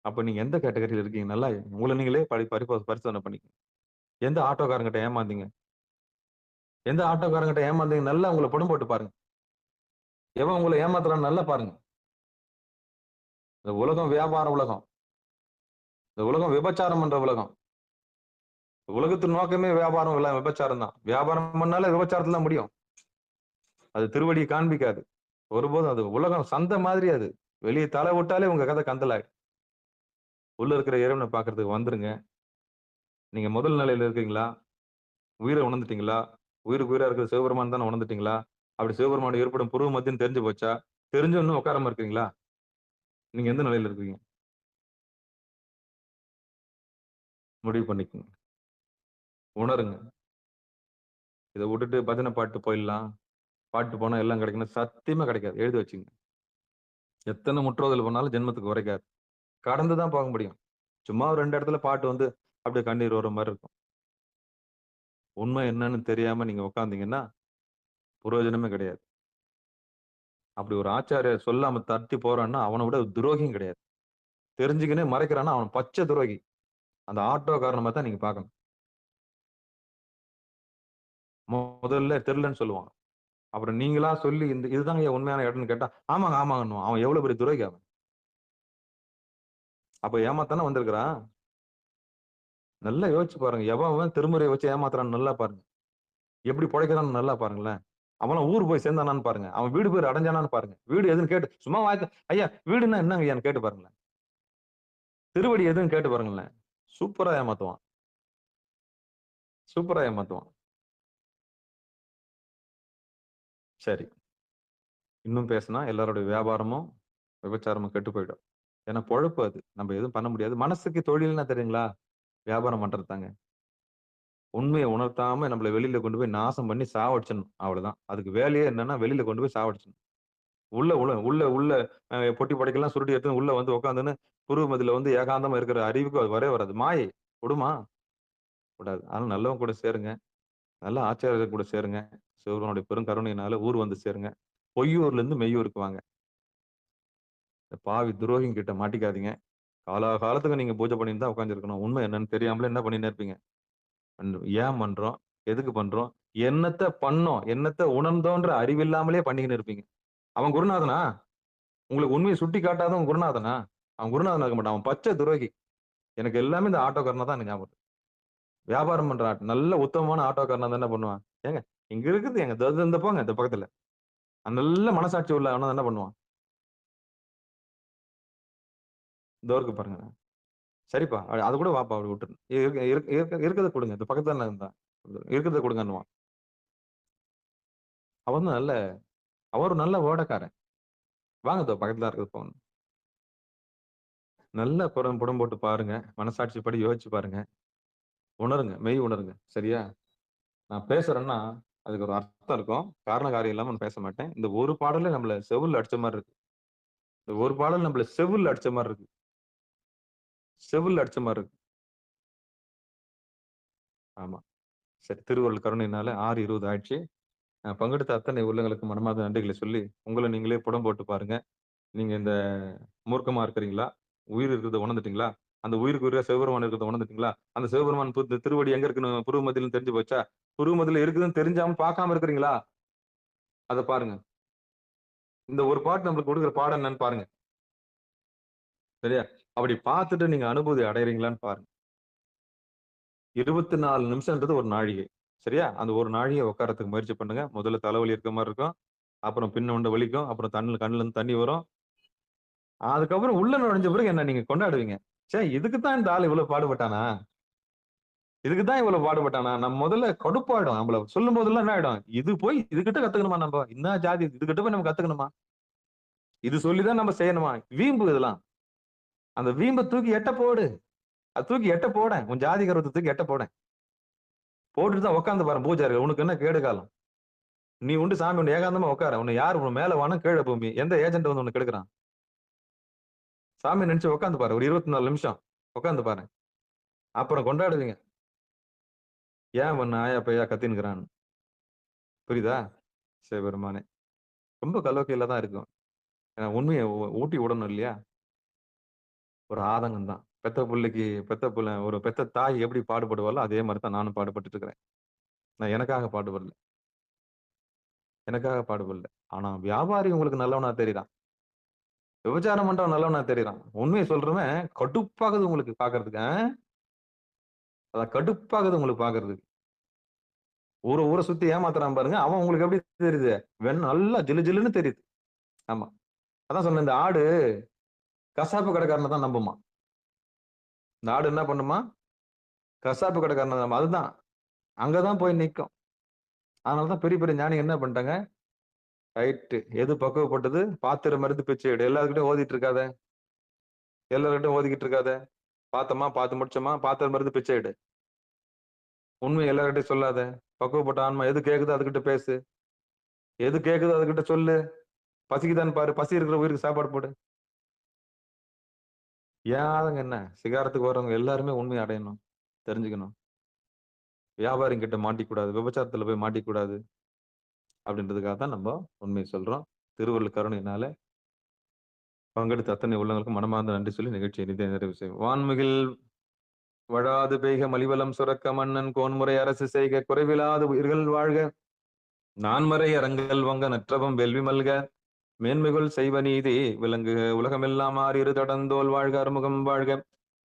அப்ப நீங்க எந்த கேட்டகரியில இருக்கீங்க? நல்லா உங்களை நீங்களே பரிசோதனை பண்ணிக்கங்க. எந்த ஆட்டோக்காரங்கிட்ட ஏமாந்தீங்க? எந்த ஆட்டோக்காரங்கிட்ட ஏமாந்தீங்க? நல்லா உங்களை படம் போட்டு பாருங்க. எவன் உங்களை ஏமாத்துறான்னு நல்லா பாருங்க. இந்த உலகம் வியாபார உலகம். இந்த உலகம் விபச்சாரம் என்ற உலகம். உலகத்தின் நோக்கமே வியாபாரம் இல்ல, விபச்சாரம் தான். வியாபாரம் பண்ணாலே விபச்சாரத்துல தான் முடியும். அது திருவடியை காண்பிக்காது ஒருபோதும். அது உலகம் சந்தை மாதிரி. அது வெளியே தலை விட்டாலே உங்க கதை கந்தலாயிடும். உள்ள இருக்கிற இறைவனை பாக்குறதுக்கு வந்துருங்க. நீங்க முதல் நிலையில இருக்கீங்களா? உயிரை உணர்ந்துட்டீங்களா? உயிருக்கு உயிரா இருக்கிற சிவபெருமான் தானே உணர்ந்துட்டீங்களா? அப்படி சிவபெருமானோட ஏற்படும் புருவ மத்தின்னு தெரிஞ்சு போச்சா? தெரிஞ்சு இன்னும் உட்காராம இருக்கீங்களா? நீங்க எந்த நிலையில இருக்கீங்க? முடிவு பண்ணிக்கோங்க, உணருங்க. இதை விட்டுட்டு பஜனை பாட்டு போயிடலாம், பாட்டு போனா எல்லாம் கிடைக்கணும், சத்தியமா கிடைக்காது. எழுதி வச்சுங்க. எத்தனை முற்றோதல் பண்ணாலும் ஜென்மத்துக்கு உரைக்காது. கடந்துதான் போக முடியும். சும்மா ஒரு 2 இடத்துல பாட்டு வந்து அப்படியே கண்ணீர் வர மாதிரி இருக்கும். உண்மை என்னன்னு தெரியாம நீங்க உட்காந்தீங்கன்னா பிரயோஜனமே கிடையாது. அப்படி ஒரு ஆச்சாரியர் சொல்லாம தட்டி போறான்னா அவனை விட துரோகியும் கிடையாது. தெரிஞ்சுக்கினே மறைக்கிறான்னா அவன் பச்சை துரோகி. அந்த ஆட்டோ காரணமா தான் நீங்க பார்க்கணும். முதல்ல தெரியலன்னு சொல்லுவான். அப்புறம் நீங்களா சொல்லி இதுதாங்க உண்மையான இடம்னு கேட்டா ஆமாங்க ஆமாங்கன்னு அவன் எவ்வளவு பெரிய துரோகி அவன். அப்ப ஏமாத்தானே வந்திருக்கிறான். நல்லா யோசிச்சு பாருங்க. எவன் திருமுறையை வச்சு ஏமாத்துறான்னு நல்லா பாருங்க. எப்படி பிழைக்கிறான்னு நல்லா பாருங்களேன். அவன் ஊர் போய் சேர்ந்தானான்னு பாருங்க. அவன் வீடு பேர் அடைஞ்சானான்னு பாருங்க. வீடு எதுன்னு கேட்டு சும்மா ஐயா வீடுன்னா என்னங்க ஐயான்னு கேட்டு பாருங்களேன். திருவடி எதுன்னு கேட்டு பாருங்களேன். சூப்பரா ஏமாத்துவான். சூப்பரா ஏமாத்துவான். சரி, இன்னும் பேசினா எல்லாருடைய வியாபாரமும் விபச்சாரமும் கெட்டு போயிடும். ஏன்னா பொழப்பு அது. நம்ம எதுவும் பண்ண முடியாது. மனசுக்கு தொழில்னா தெரியுங்களா? வியாபாரம் பண்றது தாங்க. உண்மையை உணர்த்தாம நம்மள வெளியில கொண்டு போய் நாசம் பண்ணி சாவடிச்சிடணும். அவ்வளவுதான். அதுக்கு வேலையே என்னன்னா வெளியில கொண்டு போய் சாவடிச்சிடணும். உள்ள உள்ள உள்ள உள்ள பொட்டி படைக்கெல்லாம் சுருட்டி எடுத்து உள்ள வந்து உட்காந்துன்னு புருவமதியில வந்து ஏகாந்தமா இருக்கிற அறிவுக்கு அது வரவே வராது. மாயை விடுமா? விடாது. அதனால நல்லவங்க கூட சேருங்க. நல்ல ஆச்சாரியர் கூட சேருங்க. சிவனுடைய பெரும் கருணையினால ஊர் வந்து சேருங்க. பொய்யூர்ல இருந்து மெய்யூருக்கு வாங்க. இந்த பாவி துரோகிங்க கிட்ட மாட்டிக்காதீங்க. காலத்துக்கு நீங்க பூஜை பண்ணிட்டு தான் உட்காந்துருக்கணும். உண்மை என்னன்னு தெரியாமலே என்ன பண்ணிட்டு இருப்பீங்க? ஏன் பண்றோம்? எதுக்கு பண்றோம்? என்னத்த பண்ணோம்? என்னத்த உணர்ந்தோன்ற அறிவில்லாமலே பண்ணிக்கின்னு இருப்பீங்க. அவன் குருநாதனா? உங்களுக்கு உண்மையை சுட்டி காட்டாதவன் குருநாதனா? அவன் குருநாதன் இருக்க மாட்டான். அவன் பச்சை துரோகி. எனக்கு எல்லாமே இந்த ஆட்டோக்காரனா தான் எனக்கு ஞாபகம். வியாபாரம் பண்ற நல்ல உத்தமமான ஆட்டோக்காரனா தான் என்ன பண்ணுவான்? ஏங்க இங்க இருக்குது எங்க இந்த போங்க இந்த பக்கத்துல. நல்ல மனசாட்சி உள்ள அவன என்ன பண்ணுவான்? இதோ இருக்கு பாருங்க. சரிப்பா. அது கூட வாப்பா அப்படி விட்டுரு. இருக்கிறத கொடுங்க. இந்த பக்கத்துல இருந்தா. இருக்கிறத கொடுங்கன்னுவான். அவன் நல்ல அவர் நல்ல ஓடக்காரன். வாங்க இதோ பக்கத்துல இருக்கிறது போங்க. நல்ல புறம் போட்டு பாருங்க. மனசாட்சி படி யோசிச்சு பாருங்க. உணருங்க. மெய் உணருங்க. சரியா? நான் பேசுறேன்னா அதுக்கு ஒரு அர்த்தம் இருக்கும். காரண காரியம் இல்லாம நான் பேச மாட்டேன். இந்த ஒரு பாடலே நம்மள செவுல்ல அடிச்ச மாதிரி இருக்கு. இந்த ஒரு பாடல் நம்மள செவுல்ல அடிச்ச மாதிரி இருக்கு. செவுல்ல அடிச்ச மாதிரி இருக்கு. ஆமா. சரி, திருவருள் கருணையினால 6:20 ஆயிடுச்சு. பங்கெடுத்த அத்தனை உள்ளங்களுக்கு மனமார்ந்த நன்றிகளை சொல்லி உங்களை நீங்களே புடம் போட்டு பாருங்க. நீங்க இந்த மூர்க்கமா இருக்கிறீங்களா? உயிர் இருக்கிறத உணர்ந்துட்டீங்களா? அந்த உயிருக்கு உயிரா சிவபெருமான் இருக்கிறத உணர்ந்துட்டீங்களா? அந்த சிவபெருமான் திருவடி எங்க இருக்குன்னு புருவ மத்தியிலும் தெரிஞ்சு போச்சா? புருவ மத்தியில இருக்குதுன்னு தெரிஞ்சாம பார்க்காம இருக்கிறீங்களா? அத பாருங்க. இந்த ஒரு பாட்டு நம்மளுக்கு கொடுக்குற பாடம் என்னன்னு பாருங்க. சரியா? அப்படி பார்த்துட்டு நீங்க அனுபூதி அடையறீங்களான்னு பாருங்க. 24 நிமிஷம்ன்றது ஒரு நாழிகை. சரியா? அந்த ஒரு நாழிகை உட்காரத்துக்கு முயற்சி பண்ணுங்க. முதல்ல தலைவலி இருக்க மாதிரி இருக்கும். அப்புறம் பின்ன வலிக்கும். அப்புறம் கண்ணுல இருந்து தண்ணி வரும். அதுக்கப்புறம் உள்ள நுழைஞ்ச பிறகு என்ன நீங்க கொண்டாடுவீங்க. ச்சே, இதுக்கு தான் இந்த ஆள் இவ்வளவு பாடுபட்டானா? இதுக்கு தான் இவ்வளவு பாடுபட்டானா? நம்ம முதல்ல கடுப்பாயிடும். நம்மள சொல்லும் போதெல்லாம் என்ன ஆயிடும்? இது போய் இதுகிட்ட கத்துக்கணுமா நம்ம? என்ன ஜாதி இதுகிட்ட போய் நம்ம கத்துக்கணுமா? இது சொல்லிதான் நம்ம செய்யணுமா? வீம்பு இதெல்லாம். அந்த வீம்ப தூக்கி எட்ட போடு. அது தூக்கி எட்ட போடேன். உன் ஜாதி கருவத்தை தூக்கி எட்ட போடேன். போட்டுட்டு தான் உட்காந்து பாரு பூஜாரி. உனக்கு என்ன கேடு காலம்? நீ உண்டு சாமி உண்டு ஏகாந்தமா உட்கார. உன்னை யாரு உன் மேல வானம் கீழே பூமி எந்த ஏஜென்ட் வந்து உன்னை கெடுக்கிறான்? சாமி நினைச்சு உட்காந்து பாரு. ஒரு 24 நிமிஷம் உட்காந்து பாரு. அப்புறம் கொண்டாடுவீங்க. ஏன் உன்னை ஆயா பையா கத்தின்னுக்கிறான்? புரியுதா? சிவபெருமானே ரொம்ப கலோக்கியில தான் இருக்கும். ஏன்னா உண்மையை ஊட்டி விடணும் இல்லையா? ஒரு ஆதங்கம் தான். பெத்த புள்ள ஒரு பெத்த தாய் எப்படி பாடுபடுவாளோ அதே மாதிரி தான் நானும் பாடுபட்டு இருக்கிறேன். நான் எனக்காக பாடுபடல. எனக்காக பாடுபடல. ஆனா வியாபாரி உங்களுக்கு நல்லவனா தெரியுறான். விபச்சாரம் பண்றவன் நல்லவனா தெரியுறான். உண்மையை சொல்றவன் கடுப்பாகுது உங்களுக்கு பாக்குறதுக்கு. அதான் கடுப்பாகுது உங்களுக்கு பாக்குறதுக்கு. ஊரை சுத்தி ஏமாத்துறான் பாருங்க. அவன் உங்களுக்கு எப்படி தெரியுது? நல்லா ஜிலு ஜிலுன்னு தெரியுது. ஆமா. அதான் சொன்னேன், இந்த ஆடு கசாப்பு கடைக்காரனை தான் நம்புமா. இந்த ஆடு என்ன பண்ணுமா? கசாப்பு கடைக்காரனை நம்ப. அதுதான் அங்கதான் போய் நிற்கும். அதனாலதான் பெரிய பெரிய ஞானி என்ன பண்ணிட்டாங்க? ரைட்டு, எது பக்குவப்பட்டது பாத்திரம் மருந்து பிச்சை எடு. எல்லாருக்கிட்டையும் ஓதிட்டு இருக்காத. எல்லார்கிட்டையும் ஓதிக்கிட்டு இருக்காத. பார்த்தோமா, பார்த்து முடிச்சோமா, பாத்திரம் மருந்து பிச்சை எடு. உண்மை எல்லார்கிட்டையும் சொல்லாத. பக்குவப்பட்ட ஆன்மா எது கேக்குதோ அதுகிட்ட பேசு. எது கேக்குதோ அதுகிட்ட சொல்லு. பசிக்குதான்னு பாரு. பசி இருக்கிற உயிருக்கு சாப்பாடு போடு. ஏன் என்ன சிகாரத்துக்கு வர்றவங்க எல்லாருமே உண்மையை அடையணும், தெரிஞ்சுக்கணும். வியாபாரிங்க கிட்ட மாட்டிக்கூடாது, விபச்சாரத்துல போய் மாட்டிக்கூடாது அப்படின்றதுக்காக தான் நம்ம உண்மையை சொல்றோம். திருவள்ளுவர் கருணையினால பங்கெடுத்த அத்தனை உள்ளவங்களுக்கும் மனமார்ந்த நன்றி சொல்லி நிகழ்ச்சியை நிறைவு செய்வோம். வான்மிகில் வழாது பெய்க மலிவலம் சுரக்க மன்னன் கோன்முறை அரசு செய்க குறைவிலாது உயிர்கள் வாழ்க நான்மறை அரங்கல் வங்க நற்றவம் வெல்வி மல்க மேன்மைகள் செய்வ நீதி விலங்கு உலகமெல்லாம் ஆறிரு தடந்தோல் வாழ்க அறுமுகம் வாழ்க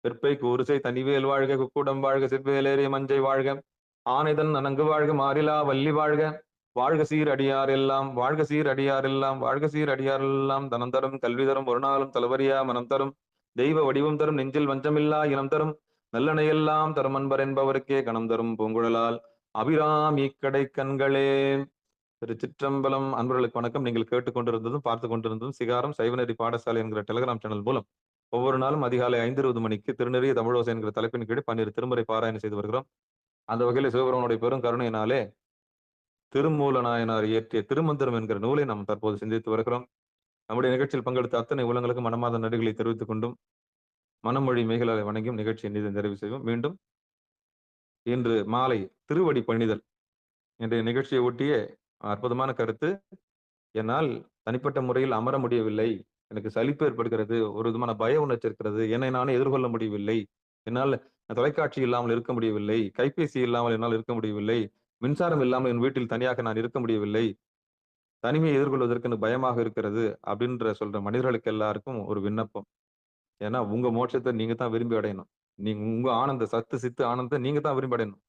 வெற்பை கூறுசை தனிவேல் வாழ்க குக்குடம் வாழ்க செவ்வேலேறிய மஞ்சை வாழ்க ஆனைதன் அணங்கு வாழ்க மாறிலா வள்ளி வாழ்க வாழ்க சீர் அடியார் எல்லாம் வாழ்க சீர் அடியார் எல்லாம் வாழ்க சீர் அடியார் எல்லாம் தனம் தரும் கல்வி தரும் ஒரு நாளும் தலவரியா மனம் தரும் தெய்வ வடிவம் தரும் நெஞ்சில் வஞ்சமில்லா இனம் தரும் நல்லனையெல்லாம் தரும் அன்பர் என்பவருக்கே கணம் தரும் பூங்குழலால் அபிராமி கடை கண்களே. திருச்சிற்றம்பலம். அன்பர்களுக்கு வணக்கம். நீங்கள் கேட்டுக்கொண்டிருந்ததும் பார்த்து கொண்டிருந்ததும் சிகாரம் சைவநெறி பாடசாலை என்கிற டெலிகிராம் சேனல் மூலம் ஒவ்வொரு நாளும் அதிகாலை 5:20 மணிக்கு திருநெறிய தமிழோசை என்கிற தலைப்பின் கீழ் 12 திருமுறை பாராயணம் செய்து வருகிறோம். அந்த வகையில் சிவபெருமானுடைய பெரும் கருணையினாலே திருமூல நாயனார் இயற்றிய திருமந்திரம் என்கிற நூலை நாம் தற்போது சிந்தித்து வருகிறோம். நம்முடைய நிகழ்ச்சியில் பங்கெடுத்த அத்தனை உள்ளங்களுக்கு மனமாத நன்றிகளை தெரிவித்துக் கொண்டும் மனமொழி மேகலை வணங்கியும் நிகழ்ச்சியை நிறைவு செய்வோம். மீண்டும் இன்று மாலை திருவடி பணிதல் என்ற நிகழ்ச்சியை ஒட்டிய அற்புதமான கருத்து. என்னால் தனிப்பட்ட முறையில் அமர முடியவில்லை, எனக்கு சலிப்பு ஏற்படுகிறது, ஒரு விதமான பய உணர்ச்சி இருக்கிறது, என்னை நானே எதிர்கொள்ள முடியவில்லை, என்னால் தொலைக்காட்சி இல்லாமல் இருக்க முடியவில்லை, கைபேசி இல்லாமல் என்னால் இருக்க முடியவில்லை, மின்சாரம் இல்லாமல் என் வீட்டில் தனியாக நான் இருக்க முடியவில்லை, தனிமையை எதிர்கொள்வதற்கு எனக்கு பயமாக இருக்கிறது அப்படின்ற சொல்ற மனிதர்களுக்கு எல்லாருக்கும் ஒரு விண்ணப்பம். ஏன்னா உங்க மோட்சத்தை நீங்க தான் விரும்பி அடையணும். நீங்க உங்க ஆனந்த சத்து சித்து ஆனந்தத்தை நீங்க தான் விரும்பி அடையணும்.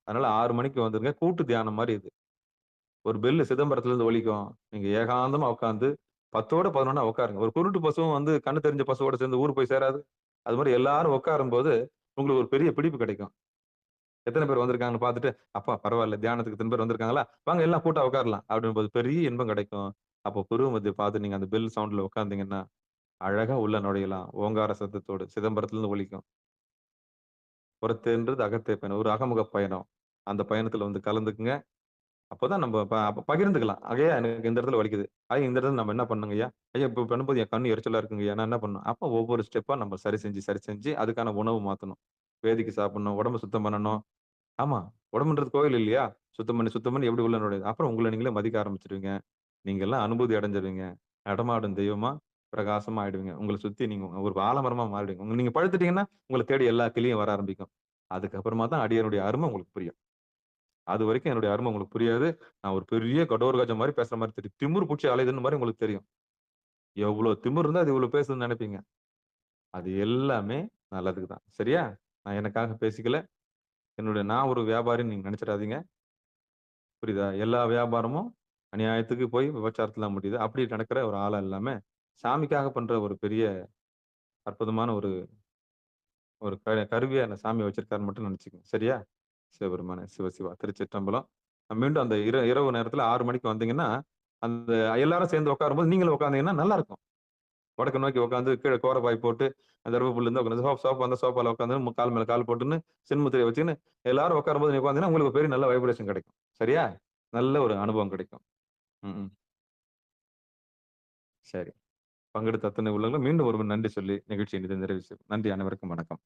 அதனால 6 மணிக்கு வந்துருங்க. கூட்டு தியானம் மாதிரி இது. ஒரு பெல்லு சிதம்பரத்துல இருந்து ஒலிக்கும். நீங்க ஏகாந்தமா உட்கார்ந்து 10ஓட 11 உட்காருங்க. ஒரு குருட்டு பசுவும் வந்து கண்ணு தெரிஞ்ச பசுவோட சேர்ந்து ஊர் போய் சேராது. அது மாரி எல்லாரும் உட்காரும்போது, உங்களுக்கு ஒரு பெரிய பிடிப்பு கிடைக்கும். எத்தன பேர் வந்திருக்காங்கன்னு பார்த்துட்டு, அப்பா பரவால்ல தியானத்துக்கு இத்தன பேர் வந்திருக்காங்களா? வாங்க எல்லாம் கூட்டா உட்காரலாம். அப்படிங்கும்போது பெரிய இன்பம் கிடைக்கும். அப்போ குருவ மத்திய பார்த்து நீங்க அந்த பெல் சவுண்ட்ல உட்கார்ந்தீங்கன்னா, அழகா உள்ள நுழையலாம். ஓங்கார சத்தத்தோடு சிதம்பரத்திலிருந்து ஒலிக்கும். புறத்தேன்றது அகத்தே பயணம். ஒரு அகமுக பயணம். அந்த பயணத்துல வந்து கலந்துக்குங்க. அப்பதான் நம்ம அப்ப பகிர்ந்துக்கலாம். ஐயா எனக்கு இந்த இடத்துல வலிக்குது. ஐயா இந்த இடத்துல நம்ம என்ன பண்ணணுங்கய்யா? ஐயா இப்ப பண்ணும்போது என் கண்ணு எரிச்சலா இருக்குங்கய்யா. நான் என்ன பண்ணணும்? அப்ப ஒவ்வொரு ஸ்டெப்பா நம்ம சரி செஞ்சு அதுக்கான உணவு மாத்தணும். வேதிக்கு சாப்பிடணும். உடம்ப சுத்தம் பண்ணணும். ஆமா. உடம்புன்றது கோவில் இல்லையா? சுத்தம் பண்ணி எப்படி உள்ள நுழையுது? அப்புறம் உங்கள நீங்களே மதிக்க ஆரம்பிச்சுருவீங்க. நீங்க எல்லாம் அனுபூதி அடைஞ்சிருவீங்க. நடமாடும் தெய்வமா, பிரகாசமா ஆயிடுவீங்க. உங்கள சுத்தி நீங்க ஒரு ஆலமரமா மாறிடுவீங்க. நீங்க படுத்துட்டீங்கன்னா, உங்கள தேடி எல்லா கிளியும் வர ஆரம்பிக்கும். அதுக்கப்புறமா தான் அடியனுடைய அரும உங்களுக்கு புரியும். அதுவரைக்கும் என்னுடைய அரும உங்களுக்கு புரியாது. நான் ஒரு பெரிய கடோர கஜம் மாரி பேசுற மாரி தெரியும். திமிரு புடிச்சு அலையுதுன்னு மாரி உங்களுக்கு தெரியும். எவ்ளோ திமிரு இருந்தா அது இவ்ளோ பேசுதுன்னு நெனைப்பீங்க. அது எல்லாமே நல்லதுக்கு தான். சரியா? நான் எனக்காக பேசிக்கல. நான் ஒரு வியாபாரின்னு நீங்க நெனச்சிடாதீங்க. புரியுதா? எல்லா வியாபாரமும் அநியாயத்துக்கு போய் விபச்சாரத்துல தான் முடியுது. அப்படி நடக்கிற ஒரு ஆளா இல்லாம, சாமிக்காக பண்ற ஒரு பெரிய அற்புதமான ஒரு ஒரு கருவியா என்ன சாமி வச்சிருக்காருன்னு மட்டும் நெனச்சுக்கங்க. சரியா? சிவபெருமானே! சிவா! திருச்சிற்றம்பலம். மீண்டும் அந்த இரவு நேரத்துல 6 மணிக்கு வந்தீங்கன்னா, அந்த எல்லாரும் சேர்ந்து உட்காரும்போது நீங்களும் உட்கார்ந்தீங்கன்னா நல்லாருக்கும். வடக்கு நோக்கி உட்கார்ந்து கீழ கோரப்பாய் போட்டு, தர்ப புல்ல இருந்தா உட்கார்ந்து சோஃபா அந்த சோஃபால உட்கார்ந்து கால் மேல கால் போட்டுன்னு, சின்முத்திரைய வச்சுக்கின்னு எல்லாரும் உட்காரும்போது நீ உட்கார்ந்தீங்கன்னா, உங்களுக்கு ஒரு பெரிய நல்ல வைப்ரேஷன் கிடைக்கும். சரியா? நல்ல ஒரு அனுபவம் கிடைக்கும். ம். சரி. பங்கெடுத்த அத்தனை உள்ளங்களும் மீண்டும் ஒருவன் நன்றி சொல்லி நிகழ்ச்சியை நிறைவு செய்வோம். நன்றி அனைவருக்கும் வணக்கம்.